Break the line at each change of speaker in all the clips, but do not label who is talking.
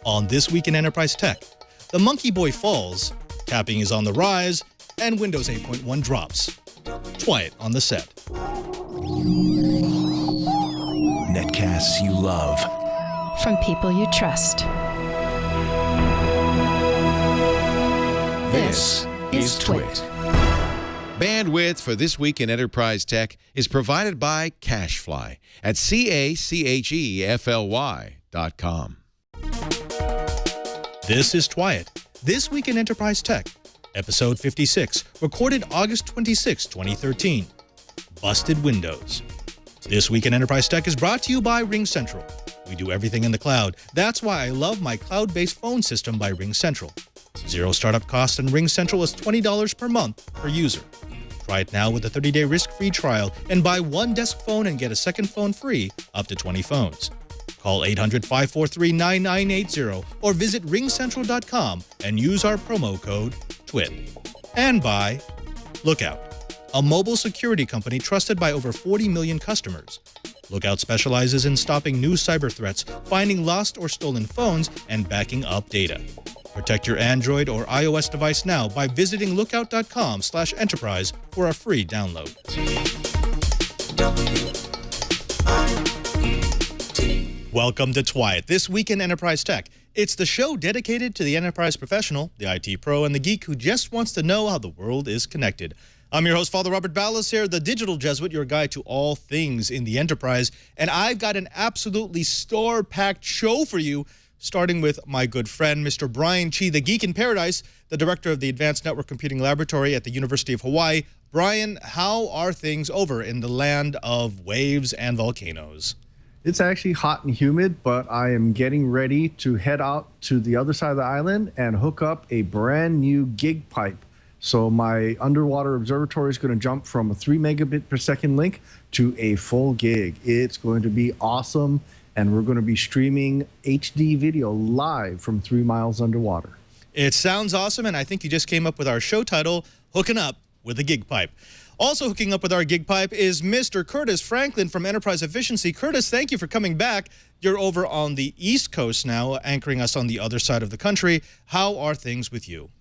On This Week in Enterprise Tech, the Monkey Boy falls, tapping is on the rise, and Windows 8.1 drops. Twy on the set.
Netcasts you love.
From people you trust.
This is Twit.
Bandwidth for This Week in Enterprise Tech is provided by CacheFly at CacheFly.com.
This is Twy, This Week in Enterprise Tech, episode 56, recorded August 26, 2013. Busted Windows. This Week in Enterprise Tech is brought to you by RingCentral. We do everything in the cloud. That's why I love my cloud-based phone system by RingCentral. Zero startup costs, and RingCentral is $20 per month per user. Try it now with a 30-day risk-free trial and buy one desk phone and get a second phone free up to 20 phones. Call 800-543-9980 or visit ringcentral.com and use our promo code TWIT. And by Lookout, a mobile security company trusted by over 40 million customers. Lookout specializes in stopping new cyber threats, finding lost or stolen phones, and backing up data. Protect your Android or iOS device now by visiting lookout.com/enterprise for a free download. Welcome to Twy, This Week in Enterprise Tech. It's the show dedicated to the enterprise professional, the IT pro, and the geek who just wants to know how the world is connected. I'm your host, Father Robert Ballas here, the digital Jesuit, your guide to all things in the enterprise. And I've got an absolutely star-packed show for you, starting with my good friend, Mr. Brian Chi, the Geek in Paradise, the director of the Advanced Network Computing Laboratory at the University of Hawaii. Brian, how are things over in the land of waves and volcanoes?
It's actually hot and humid, but I am getting ready to head out to the other side of the island and hook up a brand new gig pipe. So my underwater observatory is going to jump from a 3 megabit per second link to a full gig. It's going to be awesome, and we're going to be streaming HD video live from 3 miles underwater.
It sounds awesome, and I think you just came up with our show title, Hooking Up with a Gig Pipe. Also hooking up with our gig pipe is Mr. Curtis Franklin from Enterprise Efficiency. Curtis, thank you for coming back. You're over on the East Coast now, anchoring us on the other side of the country. How are things with you?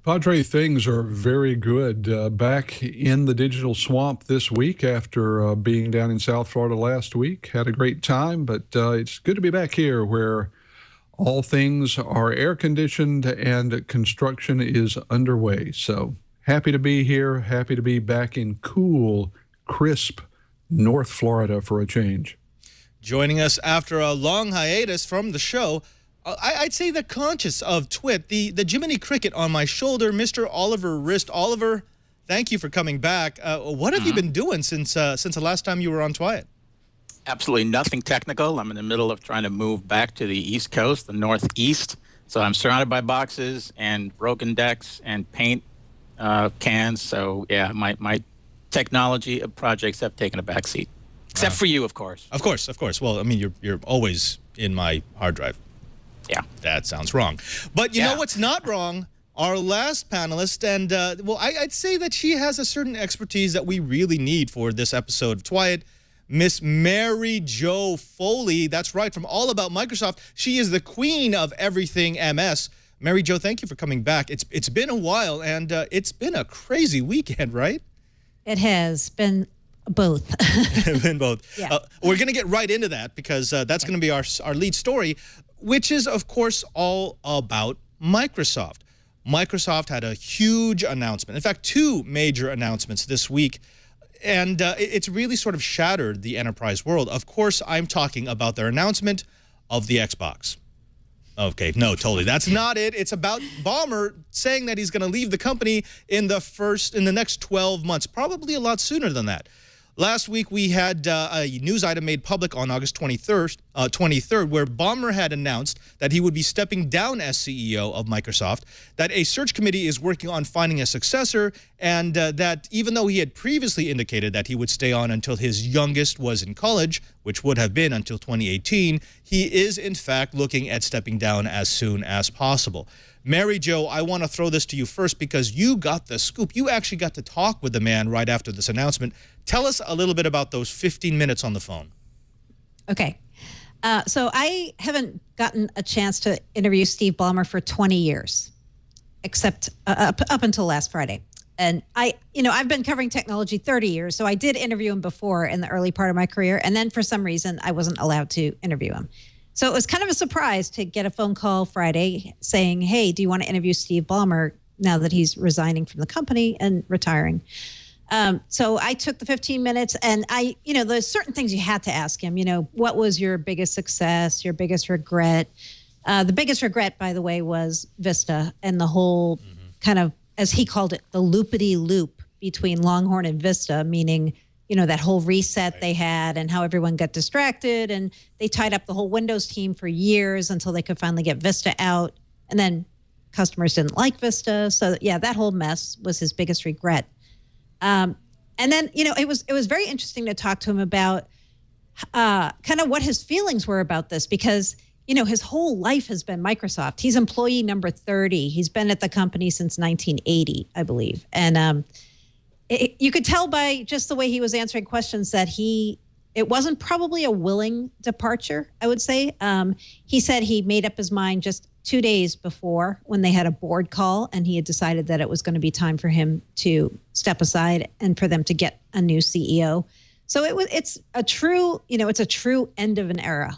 Padre, things are very good. Back in the digital swamp this week after being down in South Florida last week. Had a great time, but it's good to be back here where all things are air-conditioned and construction is underway. So happy to be here, happy to be back in cool, crisp North Florida for a change. Joining us after a long hiatus from the show, I'd say the conscious of Twit, the Jiminy Cricket on my shoulder, Mr. Oliver Rist. Oliver, thank you for coming back. What have you been doing since the last time you were on Twy?
Absolutely nothing technical. I'm in the middle of trying to move back to the East Coast, the Northeast. So I'm surrounded by boxes and broken decks and paint cans. So yeah, my technology projects have taken a backseat, except for you, of course. Of course. Well, I mean, you're always in my hard drive. Yeah,
that sounds wrong. But you know what's not wrong? Our last panelist, and well, I'd say that she has a certain expertise that we really need for this episode of Twy, Miss Mary Jo Foley. That's right, from All About Microsoft. She is the queen of everything MS. Mary Jo, thank you for coming back. It's been a while, and it's been a crazy weekend, right?
It has been both.
Been both. Yeah. We're going to get right into that because that's going to be our lead story, which is, of course, all about Microsoft. Microsoft had a huge announcement. In fact, two major announcements this week, and it's really sort of shattered the enterprise world. Of course, I'm talking about their announcement of the Xbox. Okay, no, totally. That's not it. It's about Ballmer saying that he's going to leave the company in the next 12 months, probably a lot sooner than that. Last week, we had a news item made public on August 23rd, where Ballmer had announced that he would be stepping down as CEO of Microsoft, that a search committee is working on finding a successor, and that even though he had previously indicated that he would stay on until his youngest was in college, which would have been until 2018, he is, in fact, looking at stepping down as soon as possible. Mary Jo, I want to throw this to you first because you got the scoop. You actually got to talk with the man right after this announcement. Tell us a little bit about those 15 minutes on the phone.
Okay. So I haven't gotten a chance to interview Steve Ballmer for 20 years, except up until last Friday. And I've been covering technology 30 years, so I did interview him before in the early part of my career. And then for some reason, I wasn't allowed to interview him. So it was kind of a surprise to get a phone call Friday saying, hey, do you want to interview Steve Ballmer now that he's resigning from the company and retiring? So I took the 15 minutes and there's certain things you had to ask him. What was your biggest success, your biggest regret? The biggest regret, by the way, was Vista and the whole kind of, as he called it, the loopity-loop between Longhorn and Vista, meaning, that whole reset they had and how everyone got distracted. And they tied up the whole Windows team for years until they could finally get Vista out. And then customers didn't like Vista. So, yeah, that whole mess was his biggest regret. And then, it was very interesting to talk to him about kind of what his feelings were about this because, his whole life has been Microsoft. He's employee number 30. He's been at the company since 1980, I believe. And you could tell by just the way he was answering questions that it wasn't probably a willing departure, I would say. He said he made up his mind just 2 days before when they had a board call and he had decided that it was going to be time for him to step aside and for them to get a new CEO. So it's a true end of an era.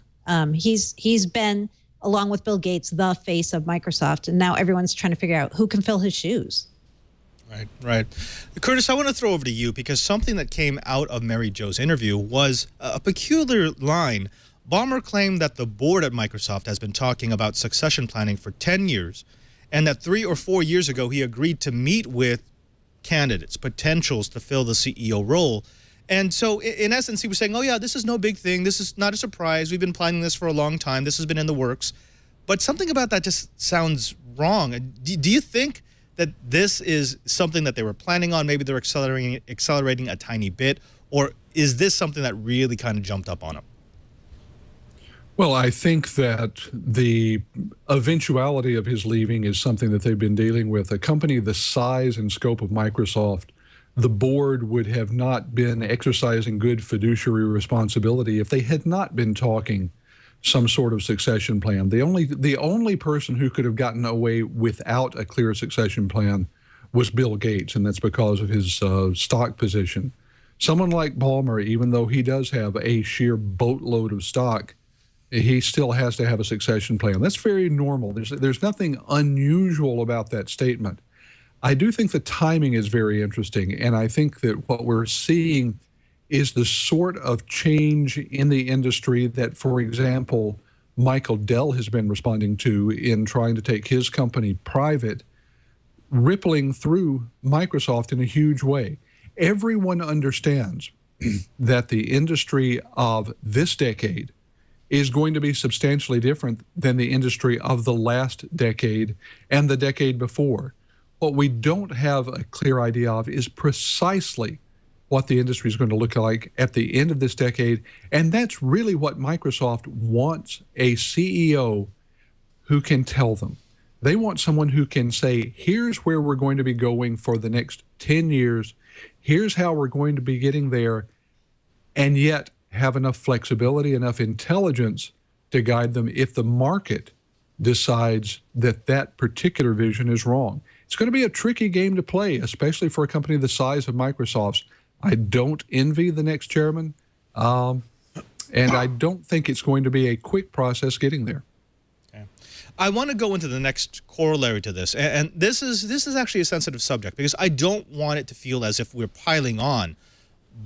He's been, along with Bill Gates, the face of Microsoft, and now everyone's trying to figure out who can fill his shoes.
Right. Curtis, I want to throw over to you because something that came out of Mary Jo's interview was a peculiar line. Ballmer claimed that the board at Microsoft has been talking about succession planning for 10 years and that 3 or 4 years ago he agreed to meet with candidates, potentials to fill the CEO role. And so in essence, he was saying, oh, yeah, this is no big thing. This is not a surprise. We've been planning this for a long time. This has been in the works. But something about that just sounds wrong. Do you think that this is something that they were planning on? Maybe they're accelerating a tiny bit? Or is this something that really kind of jumped up on them?
Well, I think that the eventuality of his leaving is something that they've been dealing with. A company the size and scope of Microsoft, the board would have not been exercising good fiduciary responsibility if they had not been talking some sort of succession plan. The only person who could have gotten away without a clear succession plan was Bill Gates, and that's because of his stock position. Someone like Ballmer, even though he does have a sheer boatload of stock, he still has to have a succession plan. That's very normal. There's nothing unusual about that statement. I do think the timing is very interesting, and I think that what we're seeing is the sort of change in the industry that, for example, Michael Dell has been responding to in trying to take his company private, rippling through Microsoft in a huge way. Everyone understands that the industry of this decade is going to be substantially different than the industry of the last decade and the decade before. What we don't have a clear idea of is precisely what the industry is going to look like at the end of this decade. And that's really what Microsoft wants, a CEO who can tell them. They want someone who can say, here's where we're going to be going for the next 10 years. Here's how we're going to be getting there, and yet have enough flexibility, enough intelligence to guide them if the market decides that that particular vision is wrong. It's going to be a tricky game to play, especially for a company the size of Microsoft's. I don't envy the next chairman, and I don't think it's going to be a quick process getting there.
Okay. I want to go into the next corollary to this, and this is actually a sensitive subject because I don't want it to feel as if we're piling on.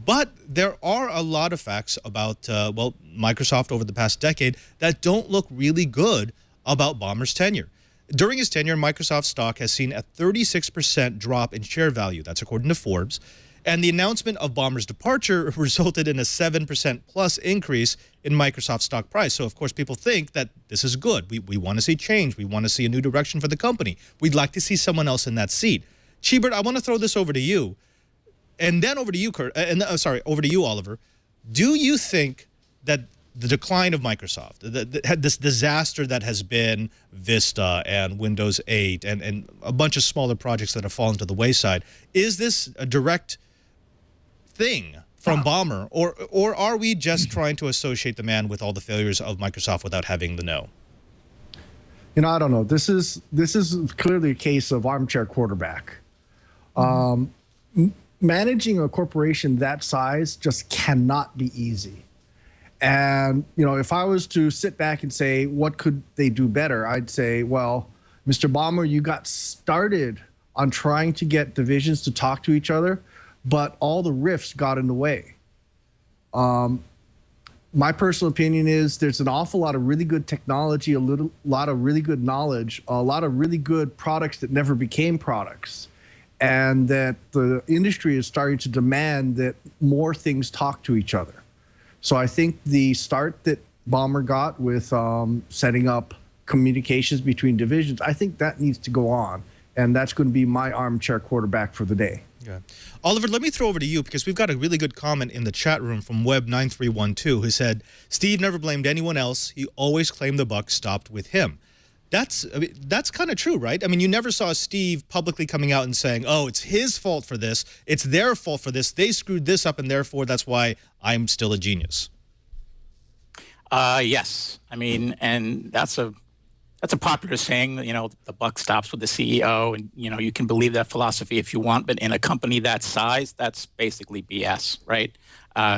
But there are a lot of facts about, Microsoft over the past decade that don't look really good about Ballmer's tenure. During his tenure, Microsoft stock has seen a 36% drop in share value. That's according to Forbes. And the announcement of Ballmer's departure resulted in a 7% plus increase in Microsoft stock price. So, of course, people think that this is good. We want to see change. We want to see a new direction for the company. We'd like to see someone else in that seat. Chibert, I want to throw this over to you. And then over to you, over to you, Oliver. Do you think that the decline of Microsoft, this disaster that has been Vista and Windows 8 and a bunch of smaller projects that have fallen to the wayside, is this a direct thing from Ballmer, or are we just trying to associate the man with all the failures of Microsoft without having the know?
You know, I don't know. This is clearly a case of armchair quarterback. Managing a corporation that size just cannot be easy. And, you know, if I was to sit back and say, what could they do better? I'd say, well, Mr. Ballmer, you got started on trying to get divisions to talk to each other, but all the rifts got in the way. My personal opinion is there's an awful lot of really good technology, a lot of really good knowledge, a lot of really good products that never became products, and that the industry is starting to demand that more things talk to each other. So I think the start that Ballmer got with setting up communications between divisions, I think that needs to go on. And that's going to be my armchair quarterback for the day.
Yeah. Oliver, let me throw over to you because we've got a really good comment in the chat room from Web9312 who said, Steve never blamed anyone else. He always claimed the buck stopped with him. That's kind of true, right? I mean, you never saw Steve publicly coming out and saying, oh, it's his fault for this. It's their fault for this. They screwed this up, and therefore that's why I'm still a genius.
Yes. I mean, and that's a popular saying, you know, the buck stops with the CEO, and, you know, you can believe that philosophy if you want, but in a company that size, that's basically BS, right?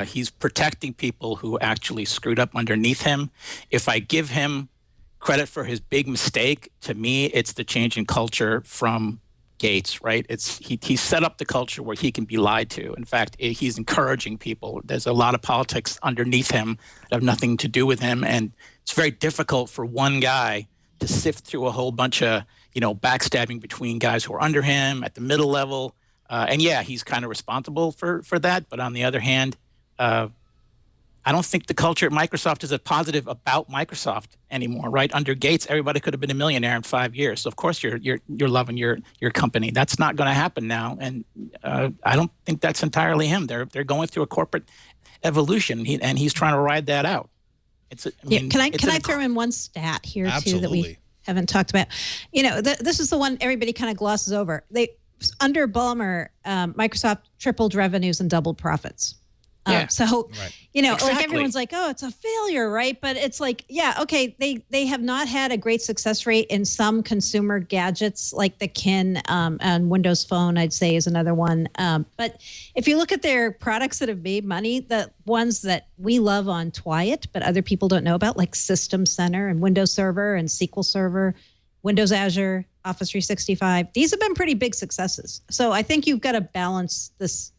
He's protecting people who actually screwed up underneath him. If I give him credit for his big mistake, to me, it's the change in culture from Gates, right? He set up the culture where he can be lied to. In fact, he's encouraging people. There's a lot of politics underneath him that have nothing to do with him, and it's very difficult for one guy to sift through a whole bunch of, you know, backstabbing between guys who are under him at the middle level. And yeah, he's kind of responsible for that. But on the other hand, I don't think the culture at Microsoft is a positive about Microsoft anymore, right? Under Gates, everybody could have been a millionaire in 5 years. So of course you're loving your company. That's not going to happen now, and I don't think that's entirely him. They're going through a corporate evolution, and he's trying to ride that out.
Can I throw in one stat here too that we haven't talked about? You know, this is the one everybody kind of glosses over. Under Ballmer, Microsoft tripled revenues and doubled profits. So, you know, like everyone's like, oh, it's a failure, right? But it's like, yeah, okay, they have not had a great success rate in some consumer gadgets like the Kin and Windows Phone, I'd say is another one. But if you look at their products that have made money, the ones that we love on Twyet, but other people don't know about, like System Center and Windows Server and SQL Server, Windows Azure, Office 365, these have been pretty big successes. So I think you've got to balance this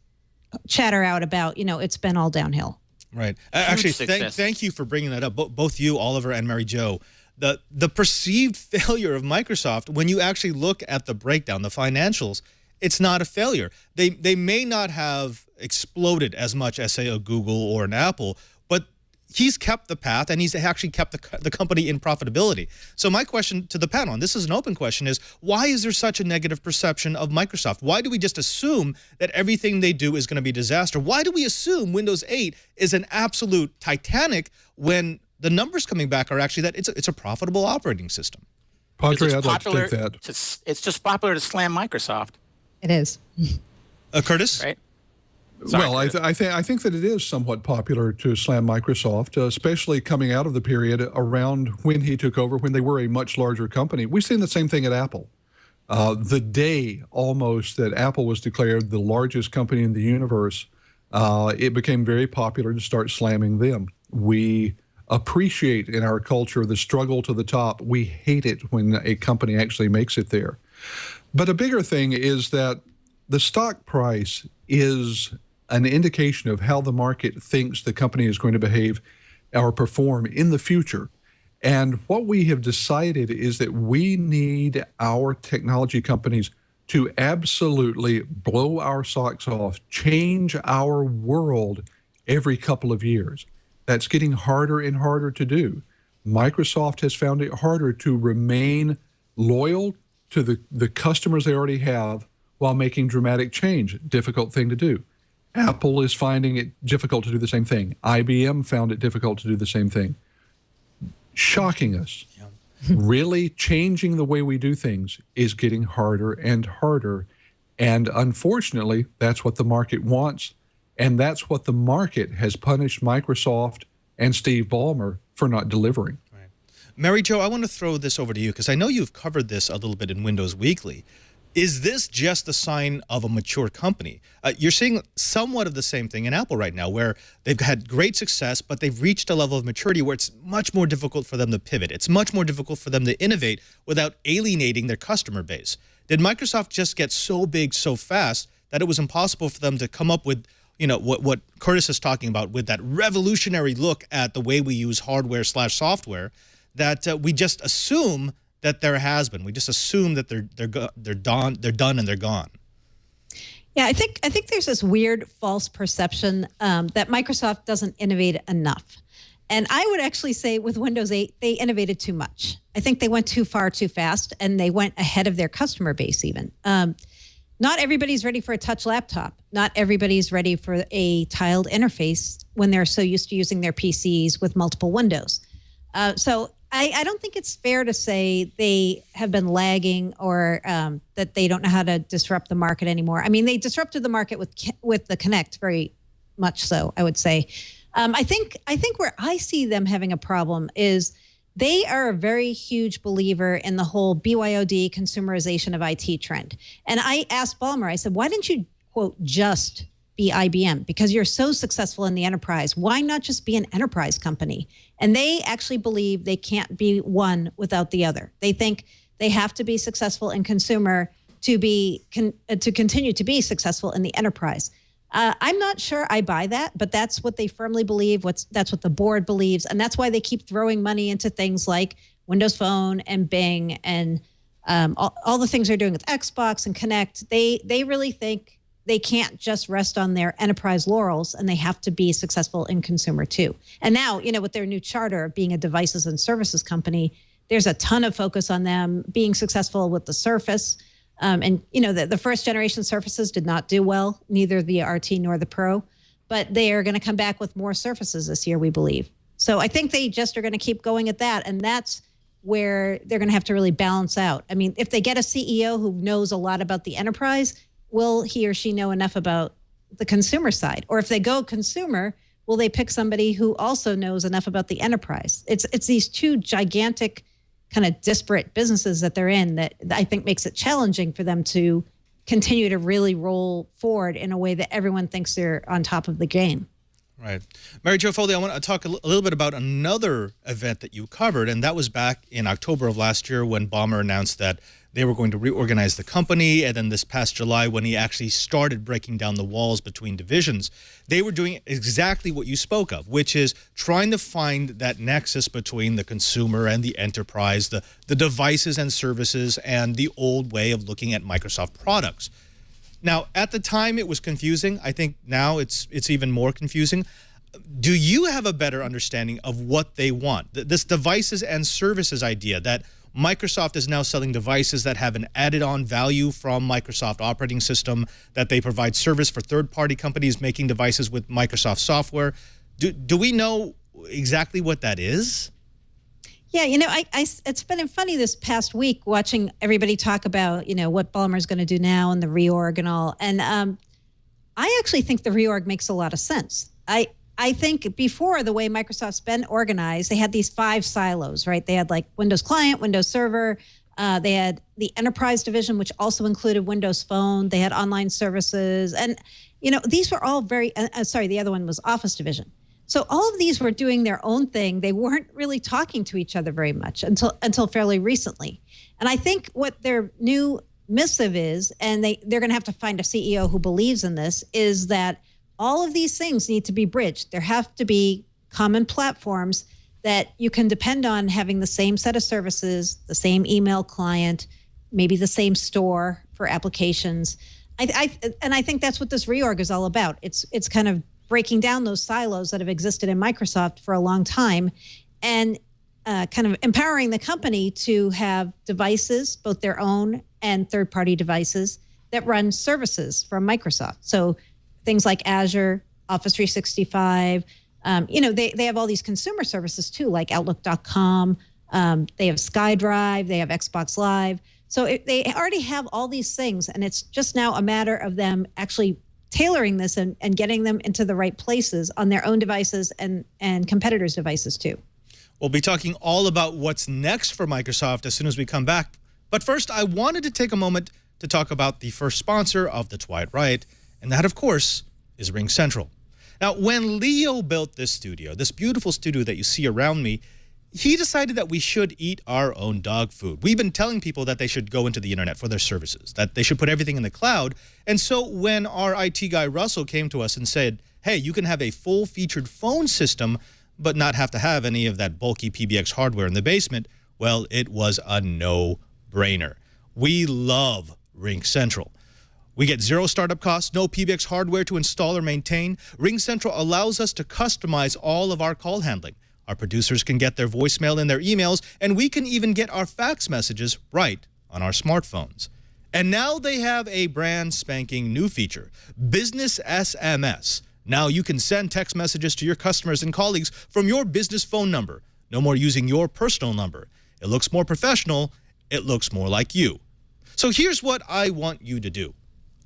chatter out about, you know, it's been all downhill.
Right. Actually, thank you for bringing that up. Both you, Oliver, and Mary Jo. The perceived failure of Microsoft, when you actually look at the breakdown, the financials, it's not a failure. They may not have exploded as much as, say, a Google or an Apple, but he's kept the path, and he's actually kept the company in profitability. So my question to the panel, and this is an open question, is why is there such a negative perception of Microsoft? Why do we just assume that everything they do is going to be a disaster? Why do we assume Windows 8 is an absolute Titanic when the numbers coming back are actually that it's a profitable operating system?
Padre, I'd like to take that.
It's just popular to slam Microsoft.
It is.
Curtis?
Right.
Well, I think that it is somewhat popular to slam Microsoft, especially coming out of the period around when he took over, when they were a much larger company. We've seen the same thing at Apple. The day almost that Apple was declared the largest company in the universe, it became very popular to start slamming them. We appreciate in our culture the struggle to the top. We hate it when a company actually makes it there. But a bigger thing is that the stock price is an indication of how the market thinks the company is going to behave or perform in the future. And what we have decided is that we need our technology companies to absolutely blow our socks off, change our world every couple of years. That's getting harder and harder to do. Microsoft has found it harder to remain loyal to the customers they already have while making dramatic change. Difficult thing to do. Apple is finding it difficult to do the same thing. IBM found it difficult to do the same thing. Shocking us. Yeah. Really changing the way we do things is getting harder and harder. And unfortunately, that's what the market wants. And that's what the market has punished Microsoft and Steve Ballmer for not delivering.
Right. Mary Jo, I want to throw this over to you because I know you've covered this a little bit in Windows Weekly. Is this just a sign of a mature company? You're seeing somewhat of the same thing in Apple right now, where they've had great success, but they've reached a level of maturity where it's much more difficult for them to pivot. It's much more difficult for them to innovate without alienating their customer base. Did Microsoft just get so big so fast that it was impossible for them to come up with, you know, what Curtis is talking about, with that revolutionary look at the way we use hardware/software, that we just assume that there has been. We just assume that they're done and they're gone.
Yeah, I think there's this weird false perception that Microsoft doesn't innovate enough. And I would actually say with Windows 8, they innovated too much. I think they went too far too fast, and they went ahead of their customer base even. Not everybody's ready for a touch laptop. Not everybody's ready for a tiled interface when they're so used to using their PCs with multiple windows. So I don't think it's fair to say they have been lagging or that they don't know how to disrupt the market anymore. I mean, they disrupted the market with the Kinect very much so, I would say. I think where I see them having a problem is they are a very huge believer in the whole BYOD consumerization of IT trend. And I asked Ballmer, I said, why didn't you, quote, just be IBM? Because you're so successful in the enterprise. Why not just be an enterprise company? And they actually believe they can't be one without the other. They think they have to be successful in consumer to continue to be successful in the enterprise. I'm not sure I buy that, but that's what they firmly believe. That's what the board believes. And that's why they keep throwing money into things like Windows Phone and Bing and all the things they're doing with Xbox and Kinect. They really think they can't just rest on their enterprise laurels, and they have to be successful in consumer too. And now, you know, with their new charter of being a devices and services company, there's a ton of focus on them being successful with the Surface. And, you know, the first generation Surfaces did not do well, neither the RT nor the Pro, but they are going to come back with more Surfaces this year, we believe. So I think they just are going to keep going at that. And that's where they're going to have to really balance out. I mean, if they get a CEO who knows a lot about the enterprise, will he or she know enough about the consumer side? Or if they go consumer, will they pick somebody who also knows enough about the enterprise? It's these two gigantic kind of disparate businesses that they're in that I think makes it challenging for them to continue to really roll forward in a way that everyone thinks they're on top of the game.
Right. Mary Jo Foley, I want to talk a little bit about another event that you covered, and that was back in October of last year when Ballmer announced that they were going to reorganize the company, and then this past July when he actually started breaking down the walls between divisions, they were doing exactly what you spoke of, which is trying to find that nexus between the consumer and the enterprise, the devices and services, and the old way of looking at Microsoft products. Now, at the time, it was confusing. I think now it's even more confusing. Do you have a better understanding of what they want? This devices and services idea that Microsoft is now selling devices that have an added-on value from Microsoft operating system, that they provide service for third-party companies making devices with Microsoft software. Do we know exactly what that is?
Yeah, you know, it's been funny this past week watching everybody talk about, you know, what Ballmer's going to do now and the reorg and all. And I actually think the reorg makes a lot of sense. I think before, the way Microsoft's been organized, they had these 5 silos, right? They had like Windows Client, Windows Server. They had the Enterprise division, which also included Windows Phone. They had online services. And, you know, these were all very, sorry, the other one was Office division. So all of these were doing their own thing. They weren't really talking to each other very much until fairly recently. And I think what their new missive is, and they're going to have to find a CEO who believes in this, is that all of these things need to be bridged. There have to be common platforms that you can depend on having the same set of services, the same email client, maybe the same store for applications. And I think that's what this reorg is all about. It's kind of breaking down those silos that have existed in Microsoft for a long time and kind of empowering the company to have devices, both their own and third-party devices, that run services from Microsoft. So things like Azure, Office 365, you know, they have all these consumer services too, like Outlook.com. They have SkyDrive, they have Xbox Live. So they already have all these things, and it's just now a matter of them actually tailoring this and getting them into the right places on their own devices and competitors' devices too.
We'll be talking all about what's next for Microsoft as soon as we come back. But first, I wanted to take a moment to talk about the first sponsor of the Twight Riot, and that, of course, is RingCentral. Now, when Leo built this studio, this beautiful studio that you see around me, he decided that we should eat our own dog food. We've been telling people that they should go into the internet for their services, that they should put everything in the cloud. And so when our IT guy Russell came to us and said, hey, you can have a full-featured phone system but not have to have any of that bulky PBX hardware in the basement, well, it was a no-brainer. We love RingCentral. We get zero startup costs, no PBX hardware to install or maintain. RingCentral allows us to customize all of our call handling. Our producers can get their voicemail and their emails, and we can even get our fax messages right on our smartphones. And now they have a brand spanking new feature, Business SMS. Now you can send text messages to your customers and colleagues from your business phone number. No more using your personal number. It looks more professional. It looks more like you. So here's what I want you to do.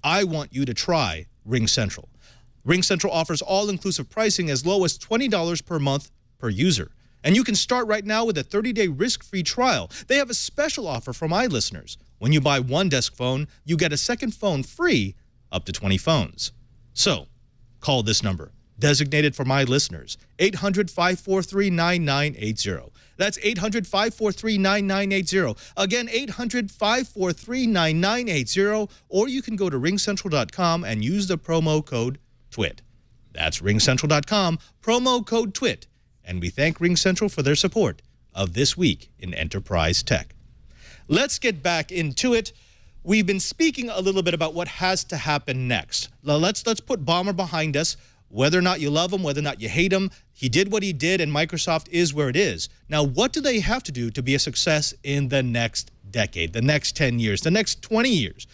I want you to try RingCentral. RingCentral offers all-inclusive pricing as low as $20 per month per user. And you can start right now with a 30-day risk-free trial. They have a special offer for my listeners. When you buy one desk phone, you get a second phone free up to 20 phones. So call this number, designated for my listeners, 800-543-9980. That's 800-543-9980. Again, 800-543-9980. Or you can go to ringcentral.com and use the promo code TWIT. That's ringcentral.com, promo code TWIT. And we thank RingCentral for their support of This Week in Enterprise Tech. Let's get back into it. We've been speaking a little bit about what has to happen next. Now, let's put Ballmer behind us. Whether or not you love him, whether or not you hate him, he did what he did, and Microsoft is where it is. Now, what do they have to do to be a success in the next decade, the next 10 years, the next 20 years?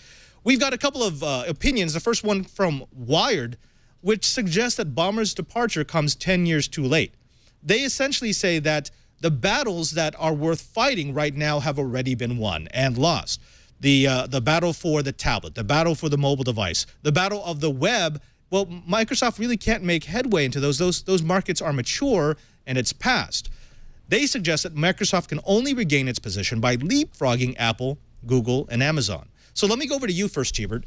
We've got a couple of opinions. The first one from Wired, which suggests that Ballmer's departure comes 10 years too late. They essentially say that the battles that are worth fighting right now have already been won and lost. The battle for the tablet, the battle for the mobile device, the battle of the web. Well, Microsoft really can't make headway into those. Those markets are mature and it's past. They suggest that Microsoft can only regain its position by leapfrogging Apple, Google, and Amazon. So let me go over to you first, Chibert.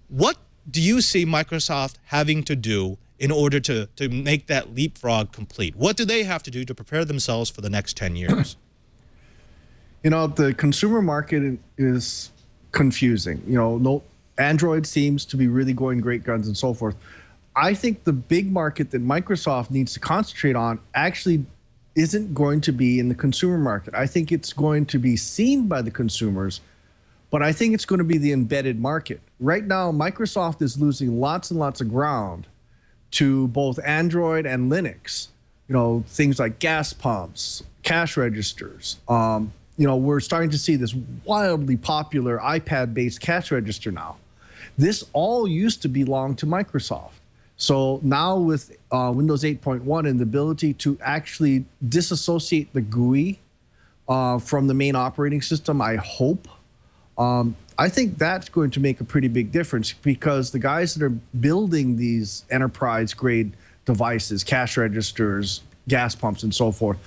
What do you see Microsoft having to do in order to make that leapfrog complete? What do they have to do to prepare themselves for the next 10 years?
You know, the consumer market is confusing. You know, no, Android seems to be really going great guns and so forth. I think the big market that Microsoft needs to concentrate on actually isn't going to be in the consumer market. I think it's going to be seen by the consumers, but I think it's going to be the embedded market. Right now, Microsoft is losing lots and lots of ground to both Android and Linux. You know, things like gas pumps, cash registers. You know, we're starting to see this wildly popular iPad-based cash register now. This all used to belong to Microsoft. So now with Windows 8.1 and the ability to actually disassociate the GUI from the main operating system, I hope, I think that's going to make a pretty big difference, because the guys that are building these enterprise-grade devices, cash registers, gas pumps, and so forth,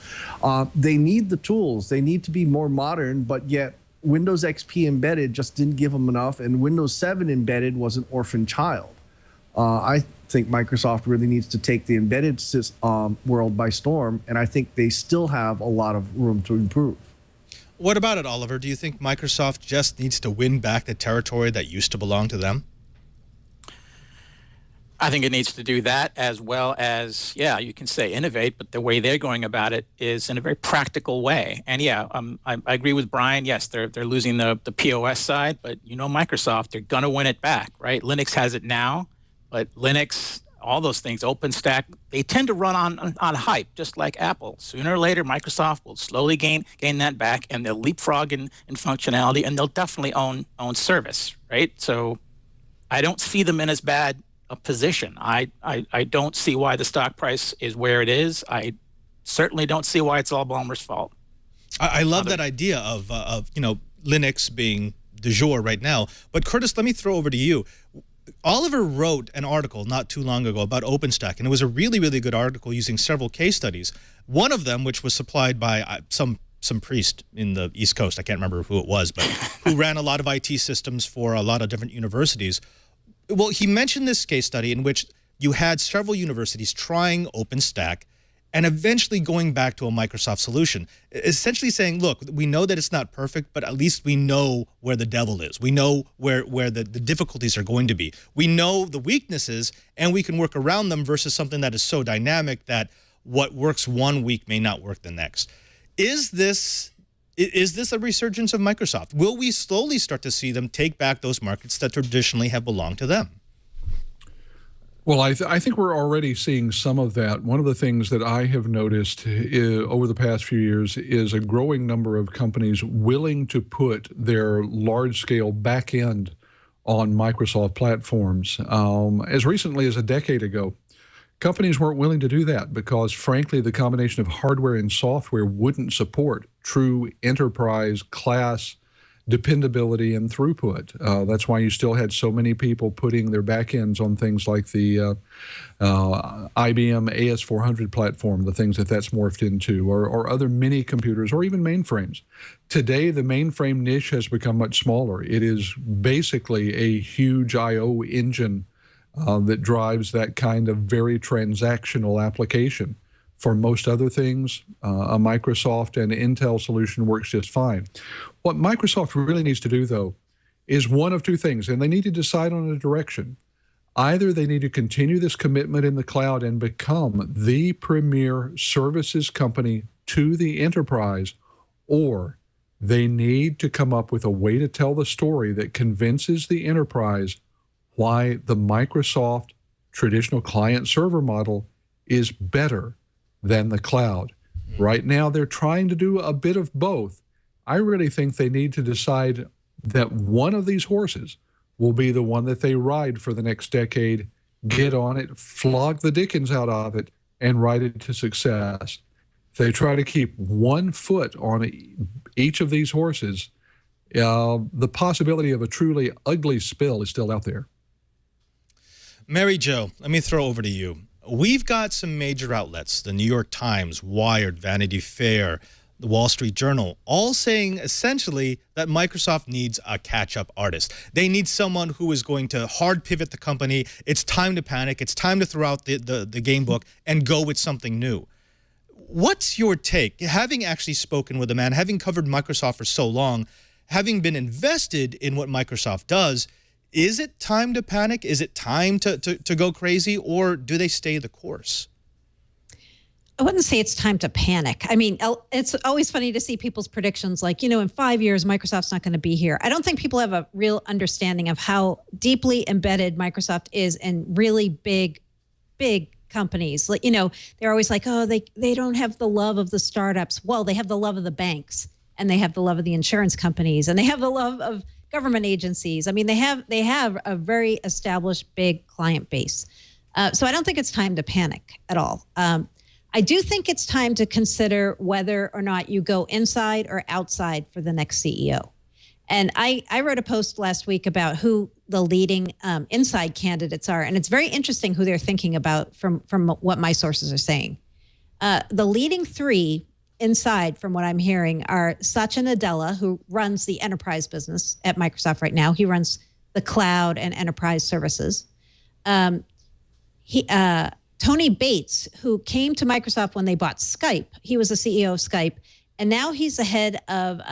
they need the tools. They need to be more modern, but yet Windows XP embedded just didn't give them enough, and Windows 7 embedded was an orphan child. I think Microsoft really needs to take the embedded world by storm, and I think they still have a lot of room to improve.
What about it, Oliver? Do you think Microsoft just needs to win back the territory that used to belong to them?
I think it needs to do that, as well as, yeah, you can say innovate, but the way they're going about it is in a very practical way. And yeah, I agree with Brian. Yes, they're losing the POS side, but you know, Microsoft, they're going to win it back, right? Linux has it now, but Linux, all those things, OpenStack, they tend to run on hype, just like Apple. Sooner or later, Microsoft will slowly gain that back, and they'll leapfrog in functionality, and they'll definitely own service, right? So I don't see them in as bad a position. I don't see why the stock price is where it is. I certainly don't see why it's all Ballmer's fault.
I love that idea of you know, Linux being du jour right now. But Curtis, let me throw over to you. Oliver wrote an article not too long ago about OpenStack, and it was a really, really good article using several case studies. One of them, which was supplied by some priest in the East Coast, I can't remember who it was, but who ran a lot of IT systems for a lot of different universities. Well, he mentioned this case study in which you had several universities trying OpenStack and eventually going back to a Microsoft solution, essentially saying, look, we know that it's not perfect, but at least we know where the devil is. We know where the difficulties are going to be. We know the weaknesses, and we can work around them versus something that is so dynamic that what works one week may not work the next. Is this a resurgence of Microsoft? Will we slowly start to see them take back those markets that traditionally have belonged to them?
Well, I think we're already seeing some of that. One of the things that I have noticed over the past few years is a growing number of companies willing to put their large-scale back end on Microsoft platforms. As recently as a decade ago, companies weren't willing to do that because, frankly, the combination of hardware and software wouldn't support true enterprise class dependability and throughput. That's why you still had so many people putting their backends on things like the IBM AS400 platform, the things that's morphed into, or other mini computers, or even mainframes. Today, the mainframe niche has become much smaller. It is basically a huge I/O engine that drives that kind of very transactional application. For most other things, a Microsoft and Intel solution works just fine. What Microsoft really needs to do, though, is one of two things, and they need to decide on a direction. Either they need to continue this commitment in the cloud and become the premier services company to the enterprise, or they need to come up with a way to tell the story that convinces the enterprise why the Microsoft traditional client-server model is better than the cloud. Right now, they're trying to do a bit of both. I really think they need to decide that one of these horses will be the one that they ride for the next decade, get on it, flog the dickens out of it, and ride it to success. If they try to keep one foot on each of these horses, the possibility of a truly ugly spill is still out there.
Mary Jo, let me throw over to you. We've got some major outlets, the New York Times, Wired, Vanity Fair, the Wall Street Journal, all saying essentially that Microsoft needs a catch-up artist. They need someone who is going to hard pivot the company. It's time to panic. It's time to throw out the game book and go with something new. What's your take? Having actually spoken with a man, having covered Microsoft for so long, having been invested in what Microsoft does, is it time to panic? Is it time to go crazy, or do they stay the course?
I wouldn't say it's time to panic. I mean, it's always funny to see people's predictions like, in 5 years, Microsoft's not going to be here. I don't think people have a real understanding of how deeply embedded Microsoft is in really big companies. Like, they're always like, oh, they don't have the love of the startups. Well, they have the love of the banks, and they have the love of the insurance companies, and they have the love of government agencies. I mean, they have a very established big client base. So I don't think it's time to panic at all. I do think it's time to consider whether or not you go inside or outside for the next CEO. And I wrote a post last week about who the leading inside candidates are. And it's very interesting who they're thinking about from what my sources are saying. The leading three inside, from what I'm hearing, are Satya Nadella, who runs the enterprise business at Microsoft right now. He runs the cloud and enterprise services. Tony Bates, who came to Microsoft when they bought Skype. He was the CEO of Skype, and now he's the head of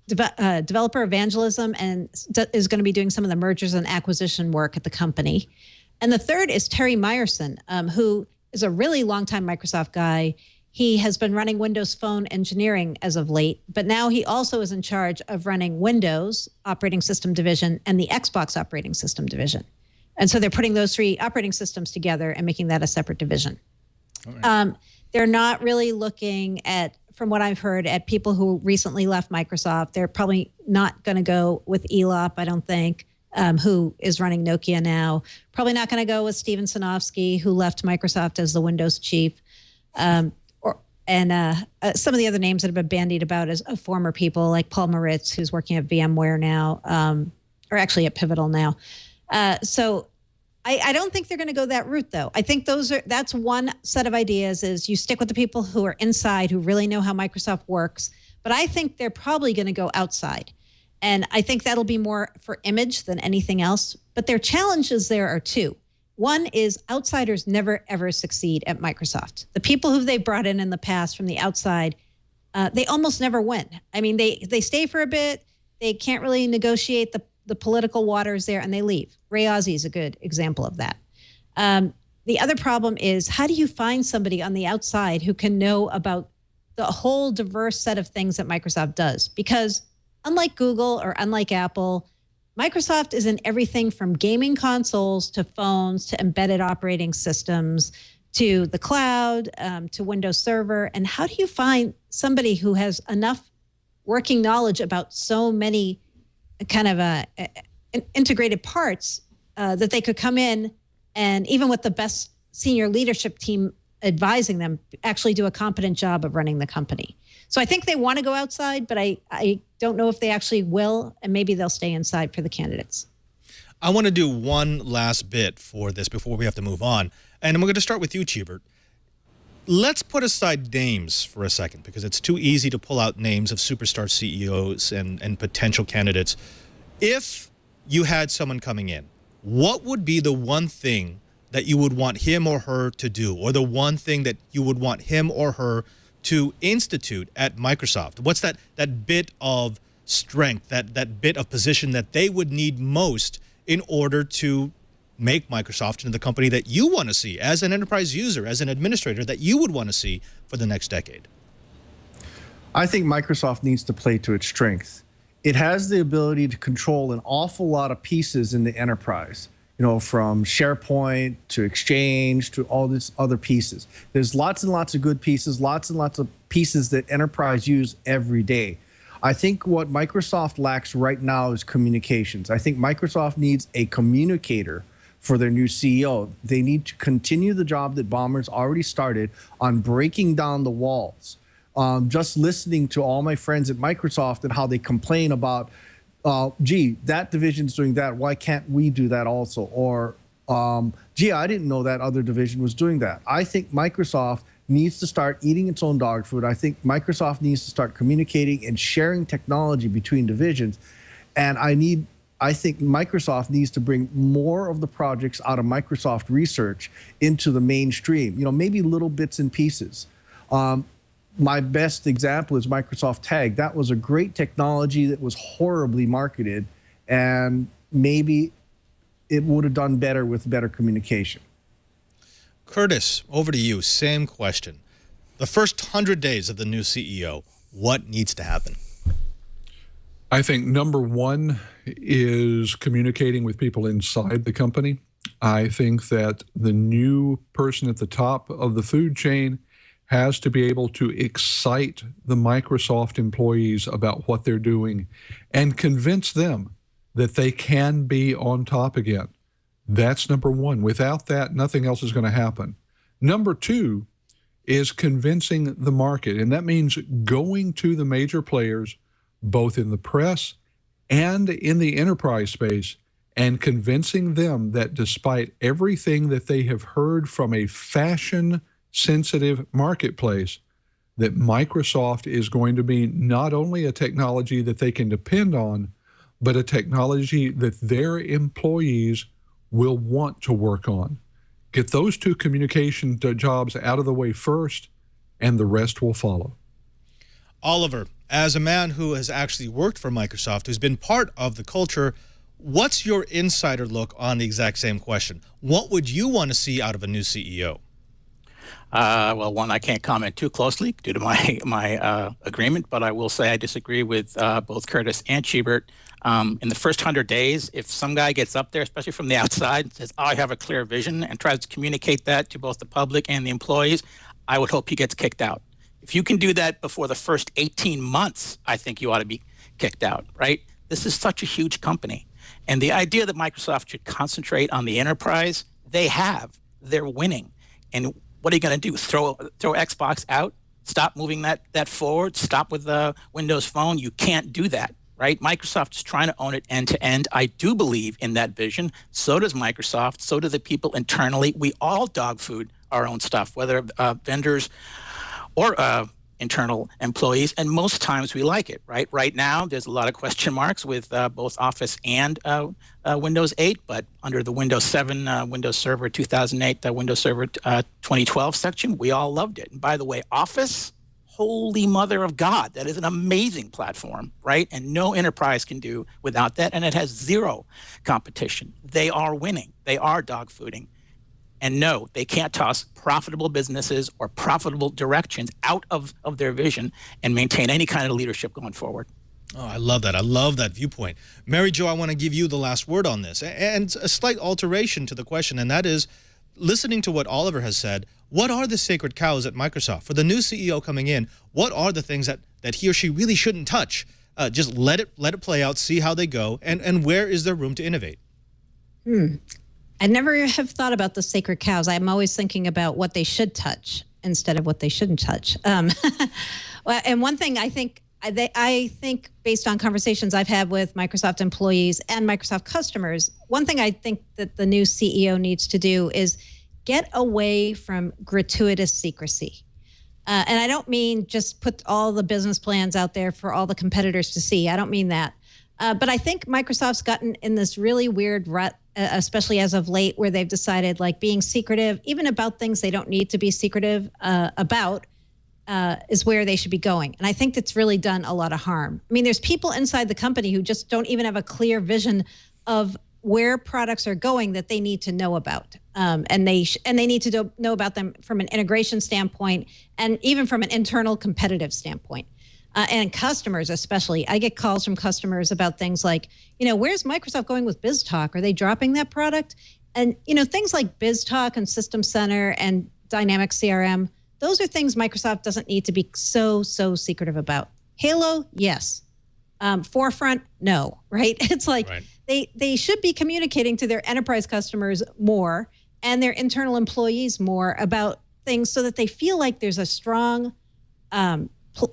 developer evangelism and is going to be doing some of the mergers and acquisition work at the company. And the third is Terry Myerson, who is a really longtime Microsoft guy. He has been running Windows Phone engineering as of late, but now he also is in charge of running Windows operating system division and the Xbox operating system division. And so they're putting those three operating systems together and making that a separate division. Right. They're not really looking at, from what I've heard, at people who recently left Microsoft. They're probably not going to go with Elop, I don't think, who is running Nokia now. Probably not going to go with Steven Sinofsky, who left Microsoft as the Windows chief. Some of the other names that have been bandied about as former people, like Paul Maritz, who's working at VMware now, or actually at Pivotal now. So I don't think they're going to go that route, though. I think that's one set of ideas is you stick with the people who are inside, who really know how Microsoft works. But I think they're probably going to go outside. And I think that'll be more for image than anything else. But their challenges there are two. One is outsiders never, ever succeed at Microsoft. The people who they brought in the past from the outside, they almost never win. I mean, they stay for a bit. They can't really negotiate the political waters there, and they leave. Ray Ozzie is a good example of that. The other problem is, how do you find somebody on the outside who can know about the whole diverse set of things that Microsoft does? Because unlike Google or unlike Apple, Microsoft is in everything from gaming consoles to phones to embedded operating systems to the cloud to Windows Server. And how do you find somebody who has enough working knowledge about so many kind of integrated parts that they could come in and, even with the best senior leadership team advising them, actually do a competent job of running the company? So I think they want to go outside, but I don't know if they actually will, and maybe they'll stay inside for the candidates.
I want to do one last bit for this before we have to move on. And I'm going to start with you, Chibert. Let's put aside names for a second, because it's too easy to pull out names of superstar CEOs and potential candidates. If you had someone coming in, what would be the one thing that you would want him or her to do, or the one thing that you would want him or her to institute at Microsoft? What's that bit of strength, that bit of position that they would need most in order to make Microsoft into the company that you want to see as an enterprise user, as an administrator, that you would want to see for the next decade?
I think Microsoft needs to play to its strength. It has the ability to control an awful lot of pieces in the enterprise, from SharePoint to Exchange to all these other pieces. There's lots and lots of good pieces, lots and lots of pieces that enterprise use every day. I think what Microsoft lacks right now is communications. I think Microsoft needs a communicator for their new CEO. They need to continue the job that Ballmer's already started on breaking down the walls. Just listening to all my friends at Microsoft and how they complain about, gee, that division's doing that, why can't we do that also? Or, gee, I didn't know that other division was doing that. I think Microsoft needs to start eating its own dog food. I think Microsoft needs to start communicating and sharing technology between divisions. And I think Microsoft needs to bring more of the projects out of Microsoft Research into the mainstream, maybe little bits and pieces. My best example is Microsoft Tag. That was a great technology that was horribly marketed, and maybe it would have done better with better communication.
Curtis, over to you. Same question. The first 100 days of the new CEO, what needs to happen?
I think number one is communicating with people inside the company. I think that the new person at the top of the food chain has to be able to excite the Microsoft employees about what they're doing and convince them that they can be on top again. That's number one. Without that, nothing else is going to happen. Number two is convincing the market, and that means going to the major players, both in the press and in the enterprise space, and convincing them that despite everything that they have heard from a fashion-sensitive marketplace, that Microsoft is going to be not only a technology that they can depend on, but a technology that their employees will want to work on. Get those two communication jobs out of the way first, and the rest will follow.
Oliver, as a man who has actually worked for Microsoft, who's been part of the culture, what's your insider look on the exact same question? What would you want to see out of a new CEO?
Well, one, I can't comment too closely due to my agreement, but I will say I disagree with both Curtis and Chibert. In the first 100 days, if some guy gets up there, especially from the outside, and says, I have a clear vision, and tries to communicate that to both the public and the employees, I would hope he gets kicked out. If you can do that before the first 18 months, I think you ought to be kicked out, right? This is such a huge company. And the idea that Microsoft should concentrate on the enterprise, they're winning. And what are you going to do? Throw Xbox out? Stop moving that forward? Stop with the Windows Phone? You can't do that. right? Microsoft is trying to own it end to end. I do believe in that vision. So does Microsoft. So do the people internally. We all dog food our own stuff, whether vendors or internal employees, and most times we like it, right? Right now, there's a lot of question marks with both Office and Windows 8, but under the Windows 7, Windows Server 2008, the Windows Server 2012 section, we all loved it. And by the way, Office, holy mother of God, that is an amazing platform, right? And no enterprise can do without that, and it has zero competition. They are winning. They are dogfooding. And no, they can't toss profitable businesses or profitable directions out of their vision and maintain any kind of leadership going forward.
Oh, I love that. I love that viewpoint. Mary Jo, I want to give you the last word on this. And a slight alteration to the question, and that is, listening to what Oliver has said, what are the sacred cows at Microsoft? For the new CEO coming in, what are the things that he or she really shouldn't touch? Just let it play out, see how they go, and where is there room to innovate?
I never have thought about the sacred cows. I'm always thinking about what they should touch instead of what they shouldn't touch. Well, and one thing I think based on conversations I've had with Microsoft employees and Microsoft customers, one thing I think that the new CEO needs to do is get away from gratuitous secrecy. And I don't mean just put all the business plans out there for all the competitors to see. I don't mean that. But I think Microsoft's gotten in this really weird rut, especially as of late, where they've decided like being secretive, even about things they don't need to be secretive about, is where they should be going. And I think that's really done a lot of harm. I mean, there's people inside the company who just don't even have a clear vision of where products are going that they need to know about. And they need to know about them from an integration standpoint and even from an internal competitive standpoint. And customers especially. I get calls from customers about things like, where's Microsoft going with BizTalk? Are they dropping that product? And, things like BizTalk and System Center and Dynamic CRM, those are things Microsoft doesn't need to be so secretive about. Halo, yes. Forefront, no, right? It's like they should be communicating to their enterprise customers more and their internal employees more about things so that they feel like there's a strong